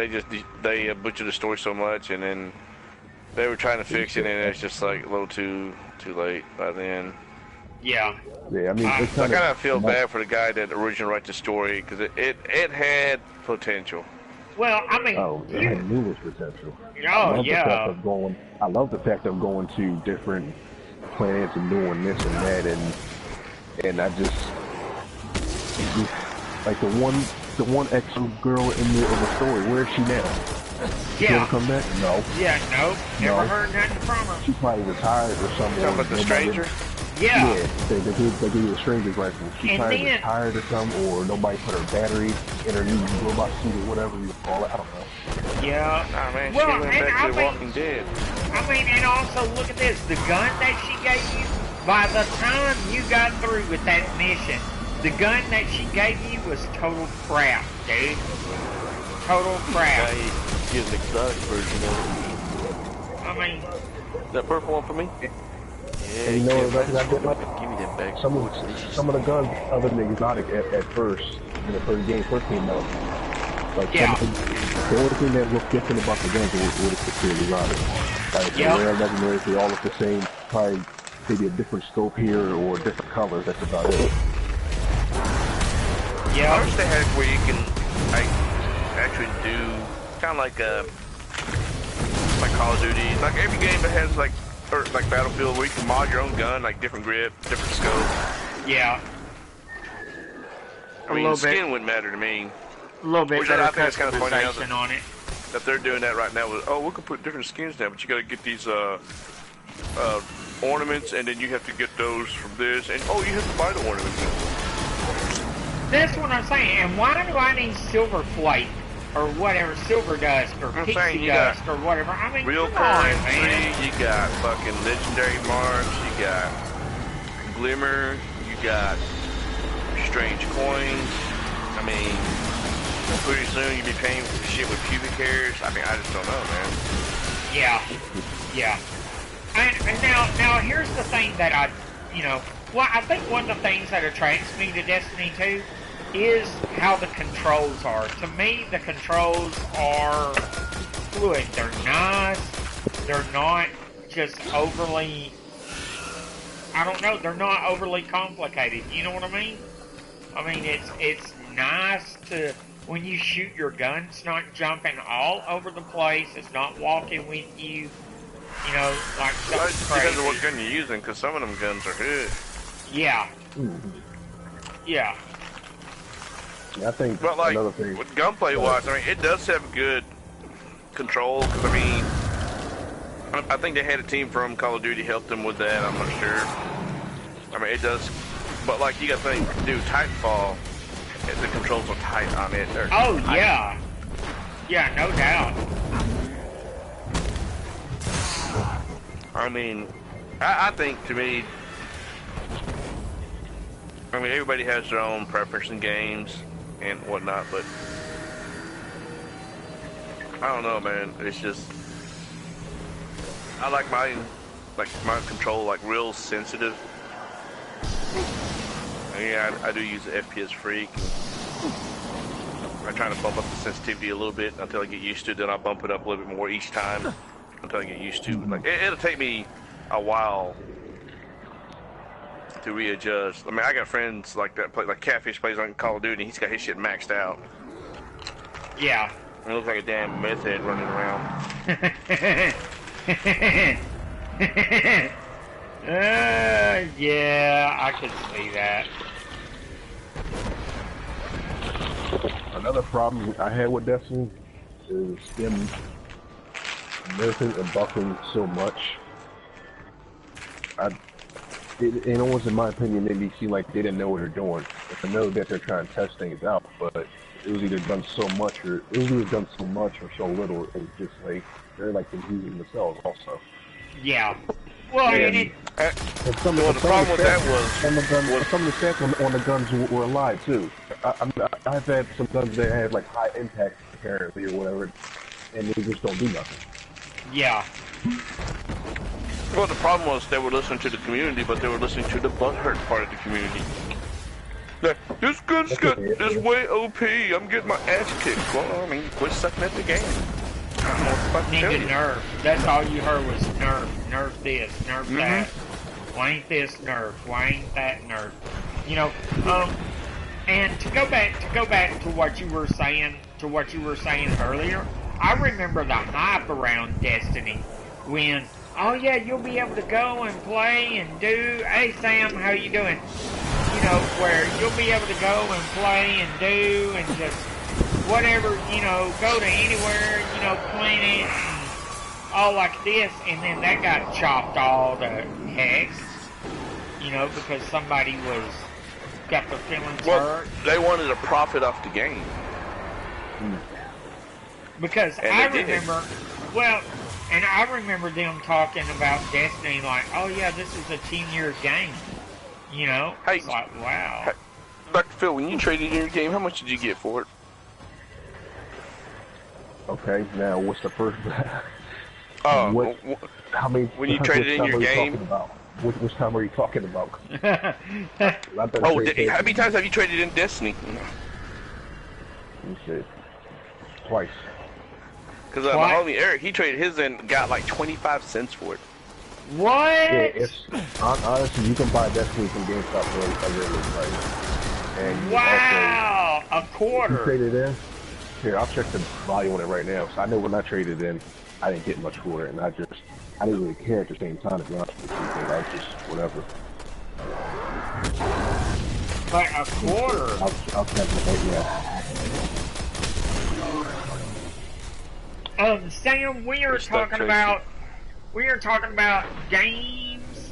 they butchered the story so much, and then they were trying to fix it, and it's just like a little too late by then. Yeah. Yeah, I mean, I kind of feel bad for the guy that originally wrote the story because it had potential. Well, I mean, it had numerous potential. Oh yeah. I love the fact of going to different planets and doing this and that, and I just like the one exo girl in the story. Where is she now? She yeah. Come back? No. Yeah, no. Never heard nothing from her. She's probably retired or something. Talking about the stranger? Yeah. They give you a stranger's rifle. She's probably retired or something, or nobody put her battery in her new robot suit or whatever you call it. I don't know. Yeah. Nah, man, well, she went back to The Walking Dead. I mean, and also look at this. The gun that she gave you, by the time you got through with that mission, the gun that she gave you was total crap, dude. Total crap. Get an exotic version of it. I mean, that purple one for me? Yeah, and you know what I did like? Give me that back. Some of the guns other than exotic at first, when the game first came out. Like the only thing that looked different about the guns was the exotic. Like rare, legendary, they all look the same. Probably maybe a different scope here or different colors. That's about it. Yeah, I wish they had where you can actually do kind of like Call of Duty, like every game that has like Battlefield where you can mod your own gun, like different grip, different scope. Yeah. I mean, the skin wouldn't matter to me. A little bit better I think it's kind of funny now customization on it. that they're doing that right now. With, oh, we can put different skins now, but you got to get these ornaments, and then you have to get those from this, and oh, you have to buy the ornaments. That's what I'm saying. And why do I need silver flake or whatever, silver dust or pixie dust or whatever? I mean, real currency. You got fucking legendary marks. You got glimmer. You got strange coins. I mean, pretty soon you'll be paying for shit with pubic hairs. I mean, I just don't know, man. Yeah, yeah. And now here's the thing that I think one of the things that attracts me to Destiny 2 is how the controls are. To me, the controls are fluid. They're nice. They're not just overly, I don't know, they're not overly complicated. You know what I mean? I mean, it's nice to, when you shoot, your gun's not jumping all over the place. It's not walking with you. You know, like something crazy. Depends on what gun you're using, because some of them guns are good. Yeah. Yeah. I think but like, another thing, with gunplay wise, I mean, it does have good control, because I mean, I think they had a team from Call of Duty help them with that, I'm not sure. I mean, it does, but like, you gotta think, dude, Titanfall, the controls are tight on it. Oh, tight. Yeah. Yeah, no doubt. I mean, I think, to me, I mean, everybody has their own preference in games and whatnot, but I don't know, man. It's just, I like my control like real sensitive. And yeah, I do use the FPS Freak. I'm trying to bump up the sensitivity a little bit until I get used to it. Then I'll bump it up a little bit more each time until I get used to it. Like it'll take me a while to readjust. I mean, I got friends like that, like Catfish plays on Call of Duty, and he's got his shit maxed out. Yeah. It looks like a damn meth head running around. Yeah, I could see that. Another problem I had with Destiny is them nerfing and buffing so much. It almost, in my opinion, made me feel like they didn't know what they're doing. I know that they're trying to test things out, but it was either done so much or so little. It was just like they're like confusing themselves also. Yeah. Well, the problem with that was some of the stats on the guns were a lie too. I've had some guns that had like high impact apparently or whatever, and they just don't do nothing. Yeah. Well, the problem was they were listening to the community, but they were listening to the butthurt part of the community. Like, this gun's got this way OP. I'm getting my ass kicked. Well, I mean, quit sucking at the game. Need to nerf. That's all you heard was nerf. Nerf this. Nerf that. Why ain't this nerf? Why ain't that nerf? You know. And to go back to what you were saying earlier. I remember the hype around Destiny when, oh yeah, you'll be able to go and play and do, hey Sam, how you doing? You know, where you'll be able to go and play and do and just whatever, you know, go to anywhere, you know, planet and all like this, and then that got chopped all to heck, you know, because somebody got their feelings hurt. They wanted to profit off the game. Because I remember, and I remember them talking about Destiny like, oh yeah, this is a 10-year game. You know? Hey, it's like, wow. Hey, Dr. Phil, when you traded in your game, how much did you get for it? Okay, now what's the first... How many... When you traded in your game... Which time are you talking about? How many times have you traded in Destiny? You said twice. Because my homie Eric, he traded his in, got like 25 cents for it. What? Yeah, honestly, you can buy Destiny from GameStop for a really low price. And wow, also, a quarter. You traded in? Here, I'll check the value on it right now. So I know when I traded in, I didn't get much for it, and I didn't really care at the same time, to be honest with you. I was just, whatever. But a quarter. I'll check it. Yeah. Sam, we are talking about games.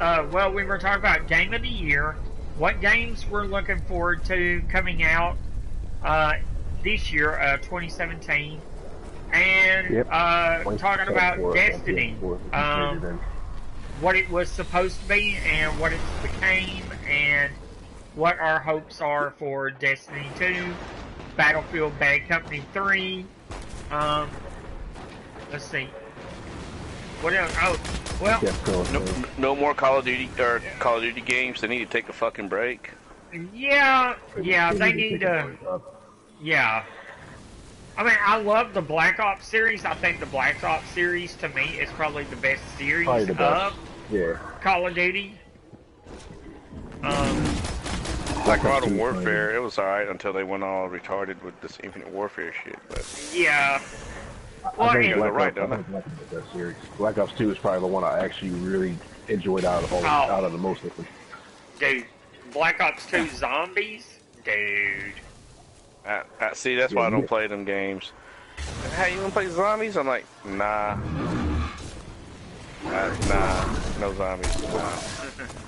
Well, we were talking about game of the year. What games we're looking forward to coming out this year, 2017, and talking about Destiny, what it was supposed to be and what it became, and what our hopes are for Destiny 2, Battlefield Bad Company 3. Let's see. What else? Oh, well, no more Call of Duty or Call of Duty games. They need to take a fucking break. Yeah, they need to. Yeah. I mean, I love the Black Ops series. I think the Black Ops series, to me, is probably the best series of Call of Duty. Like Modern Warfare, it was alright until they went all retarded with this Infinite Warfare shit. But yeah. Well, I think Black Ops 2 is probably the one I actually really enjoyed out of the most of them. Dude, Black Ops 2 Zombies? Dude. See, that's why I don't play them games. How you gonna play zombies? I'm like, nah, no zombies. Nah.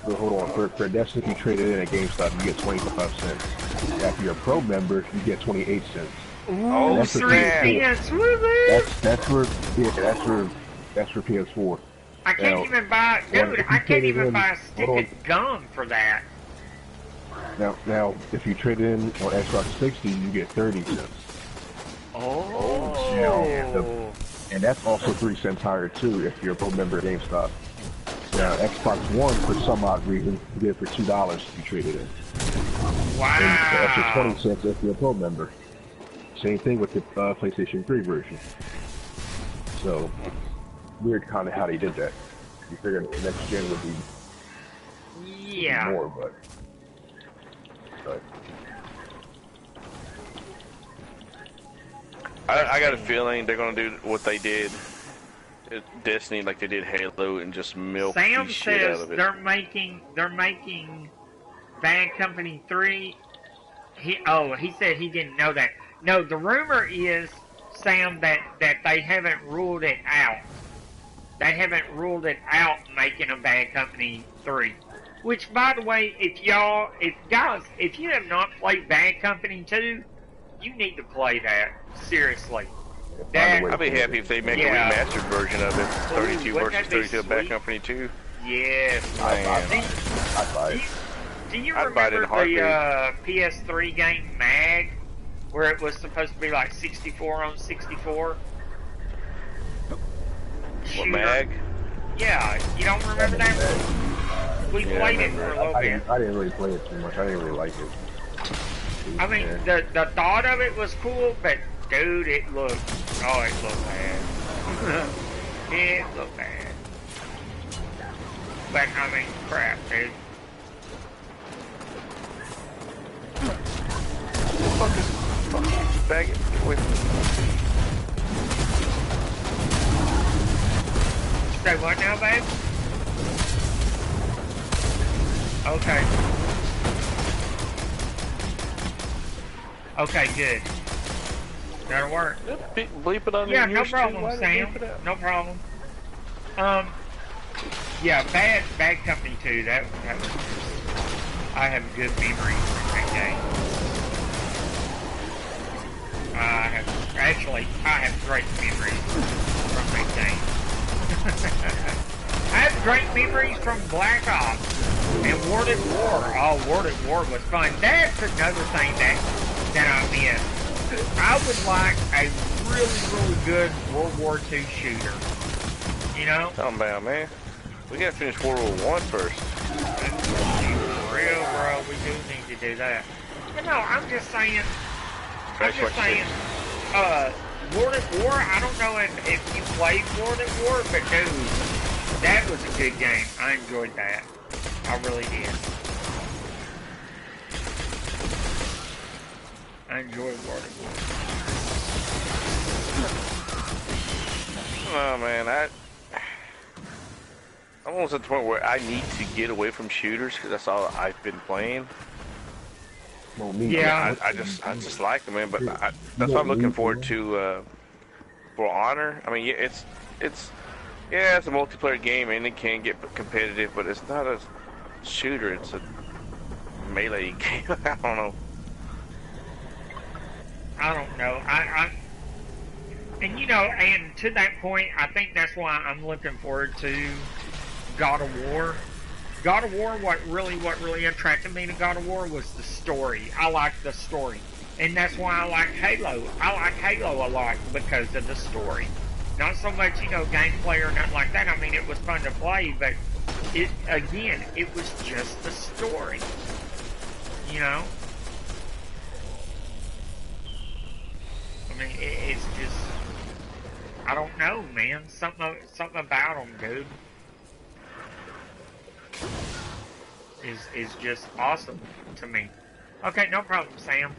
So hold on, for Destiny, if you trade it in at GameStop, you get 25 cents. After you're a pro member, you get 28 cents. Ooh, 3 cents, that's for PS4. I can't even buy, dude, I can't even buy a stick of gum for that. Now, if you trade it in on Xbox 60, you get 30 cents. Oh. And that's also 3 cents higher too if you're a pro member at GameStop. Now, Xbox One, for some odd reason, you get it for $2 if you trade it in. Wow. And so that's 20 cents if you're a pro member. Same thing with the PlayStation 3 version. So, weird kind of how they did that. You figured the next gen would be more, but I got a feeling they're gonna do what they did at Destiny, like they did Halo, and just milk the shit out of it. They're making Bad Company 3. He said he didn't know that. No, the rumor is, Sam, that they haven't ruled it out. They haven't ruled it out making a Bad Company 3. Which, by the way, if you have not played Bad Company 2, you need to play that. Seriously. I'd be happy if they make a remastered version of it. 32 versus 32 Bad Company 2. Yes. Do you remember the PS3 game Mag, where it was supposed to be like 64 on 64? What, Mag? Yeah, you don't remember that one? We played it for a little bit. I didn't really play it too much. I didn't really like it. I mean, the thought of it was cool, but dude, it looked bad. It looked bad. But I mean, crap, dude. Bag it. Wait. Say what now, babe? Okay. Okay, good. That'll work. Bleep it on yeah, no problem, Sam. No problem. Yeah, Bad Company 2. That was. I have good memories from that game. I have great memories from that game. I have great memories from Black Ops and World at War. Oh, World at War was fun. That's another thing that I miss. I would like a really good World War II shooter. You know? Calm down, man. We gotta finish World War I first. Real, bro. We do need to do that. But no, I'm just saying. World at War, I don't know if you played World at War, but dude, that was a good game. I enjoyed that. I really did. I enjoyed World at War. Oh man, I'm almost at the point where I need to get away from shooters because that's all I've been playing. won't need Yeah. I just like them, man. But that's what I'm looking forward to for Honor. I mean, yeah, it's a multiplayer game and it can get competitive, but it's not a shooter. It's a melee game. I don't know. I don't know. And you know, and to that point, I think that's why I'm looking forward to God of War. God of War, what really attracted me to God of War was the story. I like the story. And that's why I like Halo. I like Halo a lot because of the story. Not so much, you know, gameplay or nothing like that. I mean, it was fun to play, but it was just the story. You know? I mean, it's just, I don't know, man. Something about them, dude, is just awesome to me. Okay, no problem, Sam.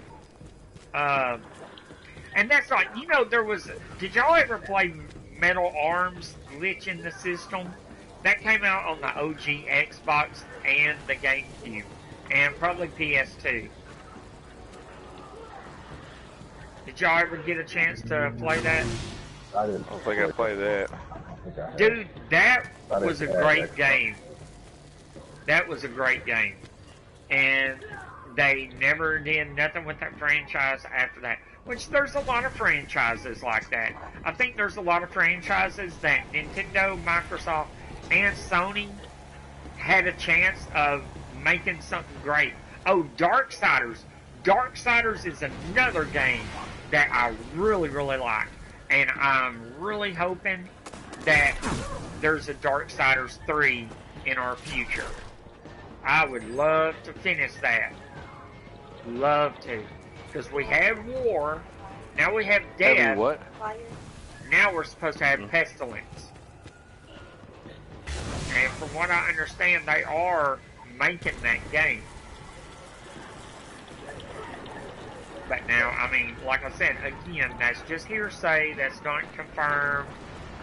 And that's like, you know, did y'all ever play Metal Arms Glitch in the System? That came out on the OG Xbox and the GameCube, and probably PS2. Did y'all ever get a chance to play that? I didn't. I don't think I played that. Dude, that was a great game. That was a great game. And they never did nothing with that franchise after that. Which there's a lot of franchises like that. I think there's a lot of franchises that Nintendo, Microsoft, and Sony had a chance of making something great. Oh, Darksiders. Darksiders is another game that I really like. And I'm really hoping that there's a Darksiders 3 in our future. I would love to finish that. Love to. Because we have war, now we have death. Have we what? Now we're supposed to have pestilence. And from what I understand, they are making that game. But now, I mean, like I said, again, that's just hearsay. That's not confirmed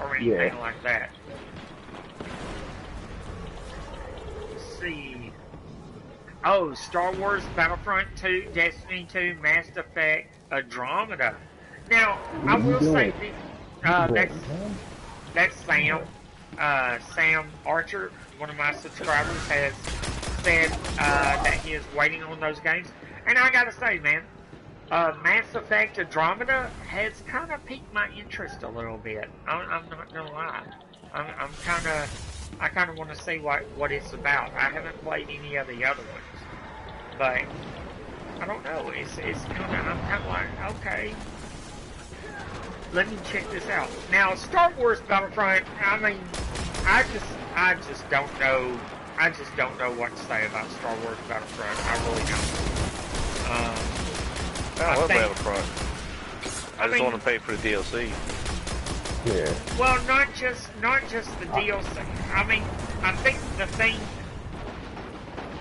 or anything like that. Let's see. Oh, Star Wars Battlefront 2, Destiny 2, Mass Effect, Andromeda. Now, I will say, that's Sam. Sam Archer, one of my subscribers, has said that he is waiting on those games. And I gotta say, man, Mass Effect Andromeda has kind of piqued my interest a little bit. I'm not gonna lie. I kind of want to see what it's about. I haven't played any of the other ones, but I don't know. It's kind of, I'm kind of like, okay, let me check this out. Now, Star Wars Battlefront. I mean, I just don't know. I just don't know what to say about Star Wars Battlefront. I really don't. I love Battlefront. I just want to pay for the DLC. Yeah. Well, not just the DLC. I mean, I think the thing.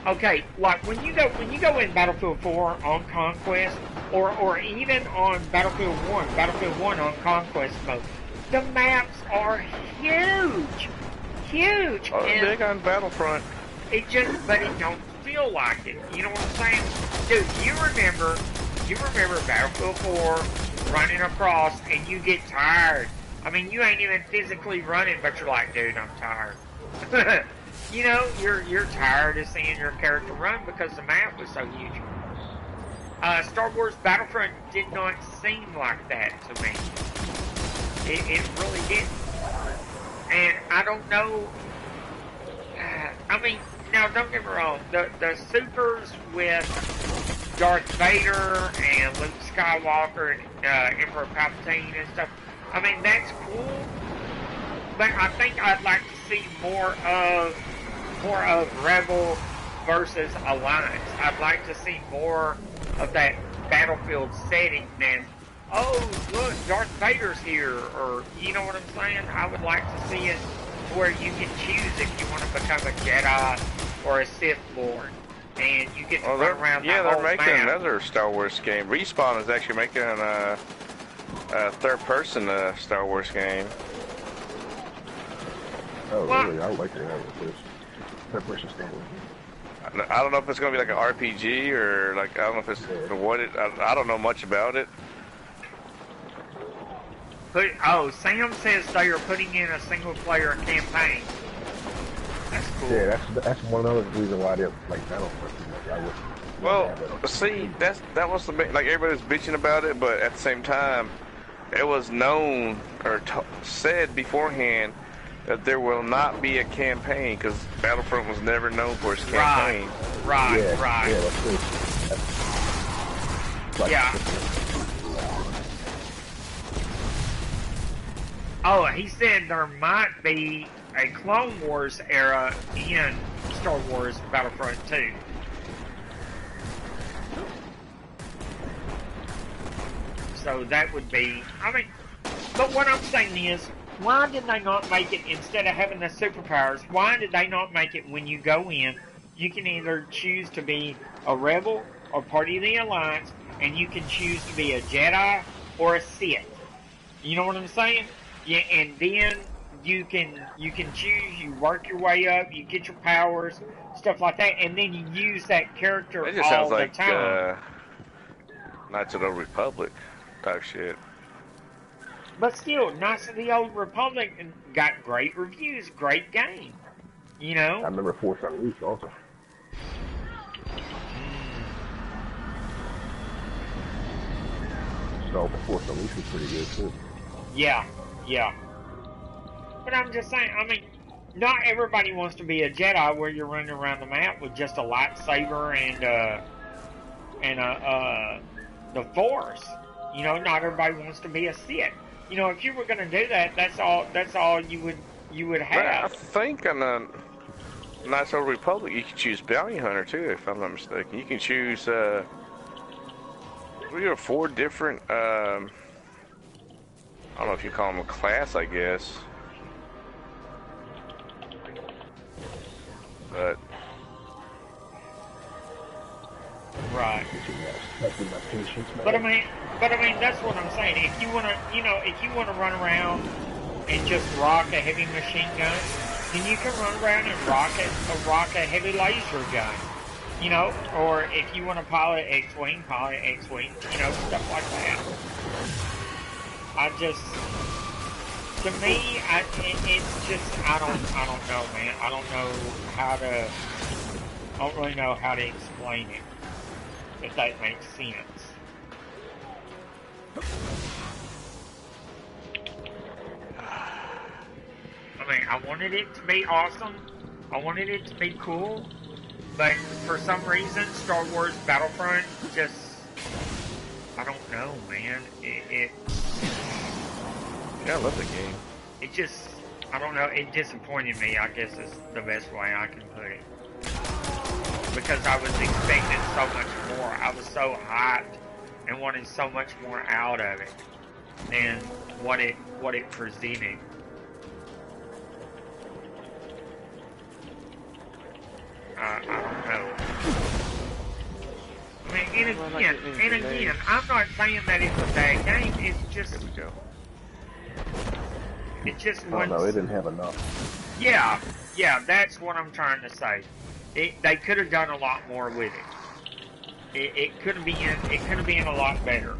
Okay, like when you go in Battlefield 4 on Conquest, or even on Battlefield 1 on Conquest mode, the maps are huge. Oh, big on Battlefront. But it don't feel like it. You know what I'm saying? Dude, you remember Battlefield 4 running across and you get tired. I mean, you ain't even physically running, but you're like, dude, I'm tired. You know, you're tired of seeing your character run because the map was so huge. Star Wars Battlefront did not seem like that to me. It really didn't. And I don't know. I mean, now don't get me wrong. The supers with Darth Vader and Luke Skywalker and Emperor Palpatine and stuff. I mean, that's cool. But I think I'd like to see more of Rebel versus Alliance. I'd like to see more of that Battlefield setting than, oh, look, Darth Vader's here, or, you know what I'm saying? I would like to see it where you can choose if you want to become a Jedi or a Sith Lord. And you get to run around the whole they're making map. another Star Wars game. Respawn is actually making a third-person Star Wars game. Oh, Well, really? I would like to have it. Third-person Star Wars. I don't know if it's gonna be like an RPG or like I don't know if it's what it. I don't know much about it. Sam says they are putting in a single player campaign. That's cool. Yeah, that's one other reason why they like Battlefront too much. I would. Well, see, that was the like everybody was bitching about it, but at the same time, it was known or said beforehand that there will not be a campaign because Battlefront was never known for its campaign. Right. Yeah, that's true. Yeah. Oh, he said there might be a Clone Wars era in Star Wars Battlefront 2. So that would be, I mean, but what I'm saying is, why did they not make it, instead of having the superpowers, why did they not make it when you go in, you can either choose to be a rebel or part of the Alliance, and you can choose to be a Jedi or a Sith. You know what I'm saying? Yeah, and then you can choose, you work your way up, you get your powers, stuff like that, and then you use that character It just all sounds the like time. Knights of the Republic type shit. But still, Knights of the Old Republic got great reviews, great game. You know? I remember Force Unleashed also. So Force Unleashed was pretty good too. Yeah. But I'm just saying, I mean, not everybody wants to be a Jedi where you're running around the map with just a lightsaber and the Force. You know, not everybody wants to be a Sith. You know, if you were going to do that, that's all you would have. But I think on the Knights of the Republic you can choose Bounty Hunter too, if I'm not mistaken. You can choose 3 or 4 different I don't know if you call them a class, I guess. But right. But I mean, that's what I'm saying. If you wanna run around and just rock a heavy machine gun, then you can run around and rock a heavy laser gun. You know, or if you want to pilot X-wing, you know, stuff like that. To me, it's just, I don't know, man. I don't really know how to explain it, if that makes sense. I mean, I wanted it to be awesome. I wanted it to be cool. But for some reason, Star Wars Battlefront just, I don't know, man. Yeah, I love the game. It just, I don't know, it disappointed me, I guess is the best way I can put it. Because I was expecting so much more. I was so hyped and wanted so much more out of it than what it presented. I don't know. I mean, and again, I'm not saying that it's a bad game. It's just, it just I don't know. It didn't have enough. Yeah, that's what I'm trying to say. They could have done a lot more with it. It could have been a lot better.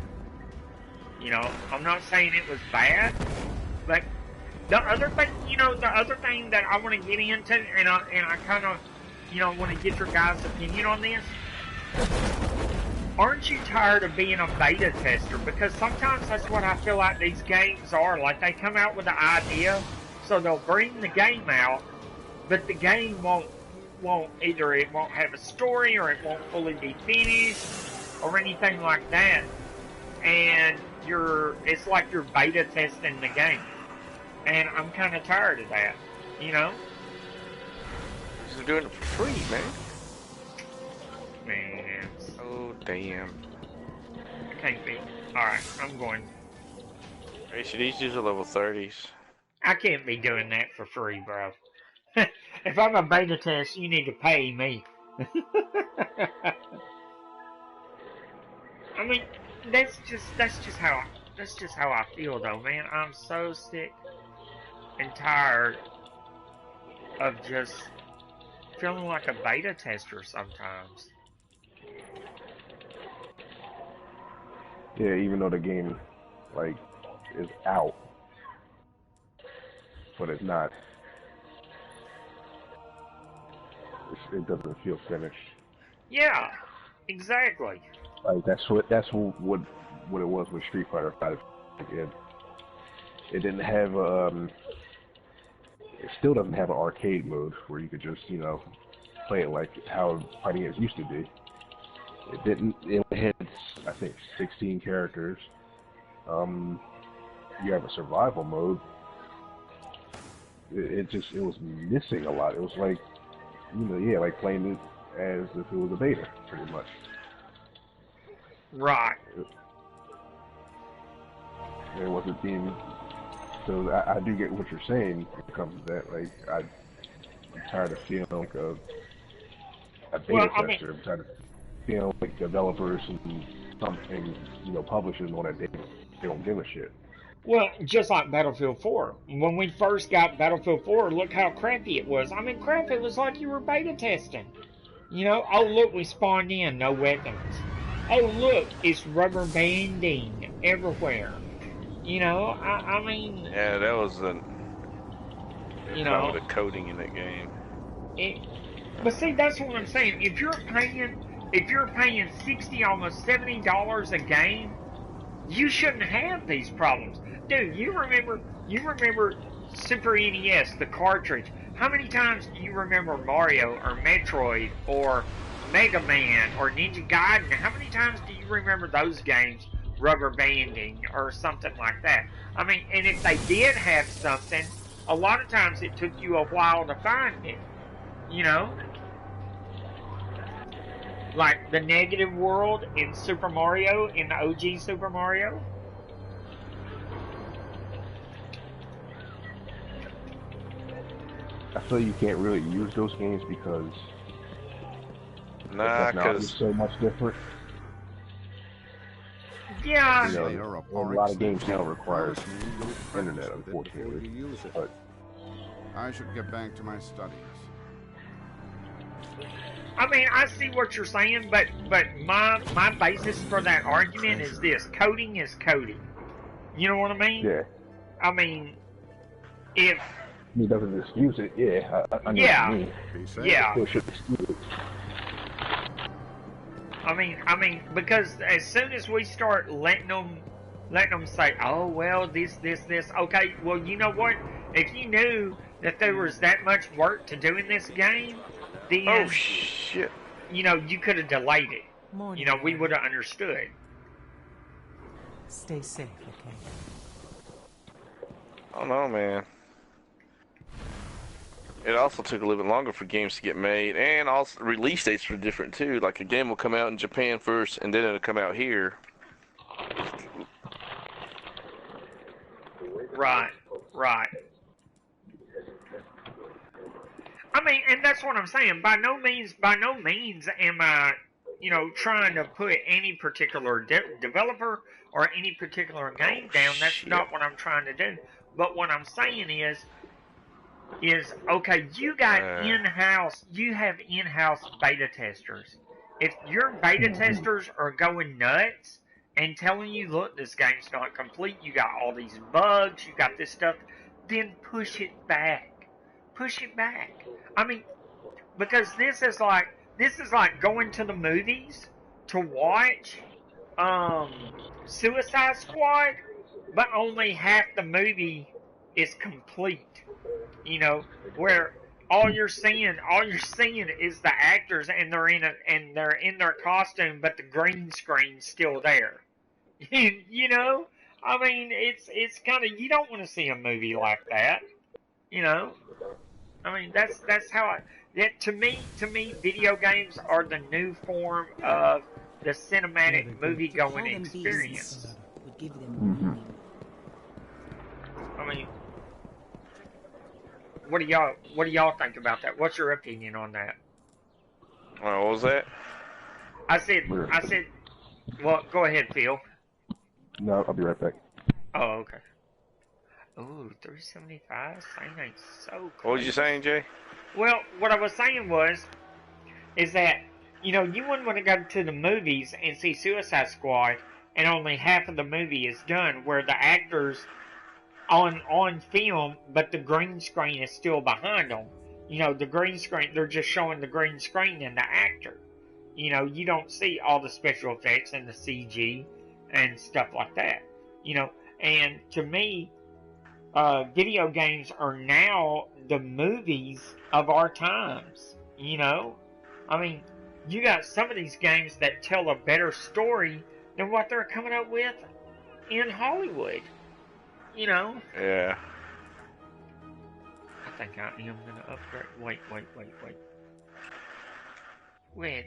You know, I'm not saying it was bad, but the other thing that I want to get into, and I kind of, you know, want to get your guys' opinion on this. Aren't you tired of being a beta tester? Because sometimes that's what I feel like these games are. Like, they come out with an idea, so they'll bring the game out, but the game won't either it won't have a story or it won't fully be finished or anything like that. And it's like you're beta testing the game. And I'm kind of tired of that, you know? They're doing it for free, man. Man. Oh, damn. I can't be. Alright, I'm going. Hey, should these use a level 30s? I can't be doing that for free, bro. If I'm a beta test, you need to pay me. I mean, that's just how I feel, though, man. I'm so sick and tired of just feeling like a beta tester sometimes. Yeah, even though the game, like, is out, but it's not. It doesn't feel finished. Yeah, exactly. Like that's what it was with Street Fighter 5. It didn't have it still doesn't have an arcade mode where you could just play it like how fighting games used to be. It didn't. It had, I think, 16 characters. You have a survival mode. It was missing a lot. It was like, like playing it as if it was a beta, pretty much. Right. It wasn't being. So I do get what you're saying when it comes to that. Like I'm tired of feeling like a beta tester. I'm tired of feeling like developers and something, publishers know that they don't give a shit. Well, just like Battlefield 4. When we first got Battlefield 4, look how crappy it was. I mean, crap, it was like you were beta testing. Oh, look, we spawned in, no weapons. Oh, look, it's rubber banding everywhere. I mean... Yeah, that was the coding in that game. But see, that's what I'm saying. If you're paying $60, almost $70 a game, you shouldn't have these problems. Dude, you remember Super NES, the cartridge. How many times do you remember Mario or Metroid or Mega Man or Ninja Gaiden? How many times do you remember those games rubber banding or something like that? I mean, and if they did have something, a lot of times it took you a while to find it. Like the negative world in Super Mario, in the OG Super Mario. I feel you can't really use those games because the technology is so much different. Yeah. A lot of games now require internet, unfortunately. But I should get back to my studies. I mean, I see what you're saying, but my basis for that argument is this: coding is coding. You know what I mean? Yeah. I mean, if he doesn't excuse it, yeah. I know yeah, what you mean. Yeah. Still should excuse it. I mean, because as soon as we start letting them say, oh well, this, okay, well, you know what? If you knew that there was that much work to do in this game, then oh shit, you could have delayed it. We would have understood. Stay safe, okay? Oh no, man. It also took a little bit longer for games to get made, and also release dates were different too. Like a game will come out in Japan first, and then it'll come out here. Right. I mean, and that's what I'm saying. By no means am I, trying to put any particular developer or any particular game down. That's not what I'm trying to do. But what I'm saying is okay, you got you have in-house beta testers. If your beta testers are going nuts and telling you, look, this game's not complete, you got all these bugs, you got this stuff, then push it back. I mean, because this is like going to the movies to watch Suicide Squad, but only half the movie is complete. Where all you're seeing is the actors and they're in their costume, but the green screen's still there. I mean, it's kind of, you don't want to see a movie like that. I mean, that's how to me, video games are the new form of the cinematic movie-going experience. I mean, what do y'all think about that? What's your opinion on that? What was that? I said, well, go ahead, Phil. No, I'll be right back. Oh, okay. Ooh, 375. Same ain't so close. What was you saying, Jay? Well, what I was saying is that, you wouldn't want to go to the movies and see Suicide Squad and only half of the movie is done, where the actors on film, but the green screen is still behind them. The green screen, they're just showing the green screen and the actor. You don't see all the special effects and the CG and stuff like that. And to me, video games are now the movies of our times. I mean, you got some of these games that tell a better story than what they're coming up with in Hollywood. Yeah. I think I am gonna upgrade. Wait. Wait.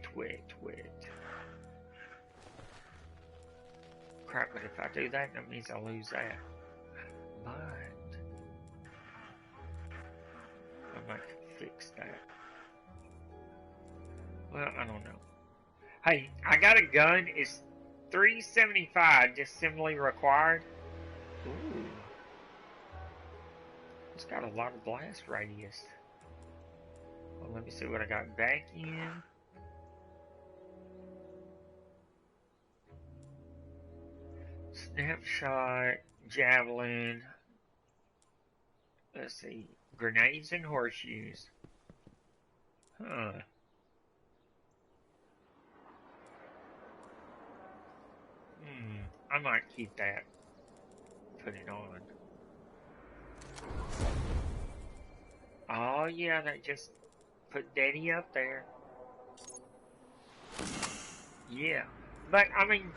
Crap, but if I do that, that means I'll lose that. But I might fix that. Well, I don't know. Hey, I got a gun. It's 375, just simply required. Ooh. It's got a lot of blast radius. Well, let me see what I got back in. Snapshot, javelin. Let's see. Grenades and horseshoes. Huh. I might keep that. Put it on. Oh yeah, that just put Daddy up there. Yeah. But I mean,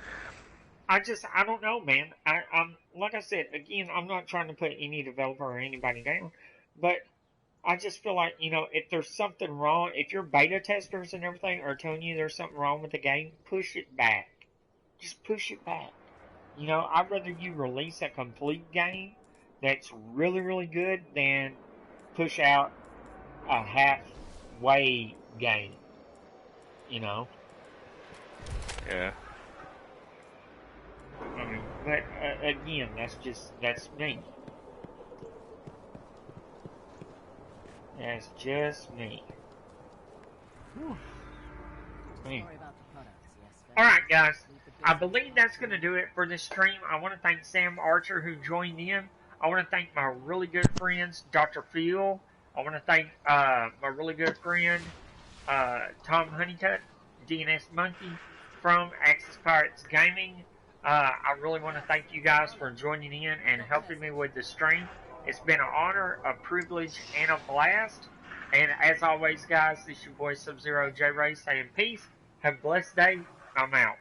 I don't know, man. I'm like I said, again, I'm not trying to put any developer or anybody down, but I just feel like, if there's something wrong, if your beta testers and everything are telling you there's something wrong with the game, push it back. Just push it back. I'd rather you release a complete game that's really, really good than push out a halfway game. Yeah. I mean, but again, that's me. That's just me. Alright, guys. I believe that's going to do it for this stream. I want to thank Sam Archer who joined in. I want to thank my really good friends, Dr. Phil. I want to thank my really good friend, Tom Honeycutt, DNS Monkey from Axis Pirates Gaming. I really want to thank you guys for joining in and helping me with the stream. It's been an honor, a privilege, and a blast. And as always, guys, this is your boy Sub-Zero J Ray saying peace. Have a blessed day. I'm out.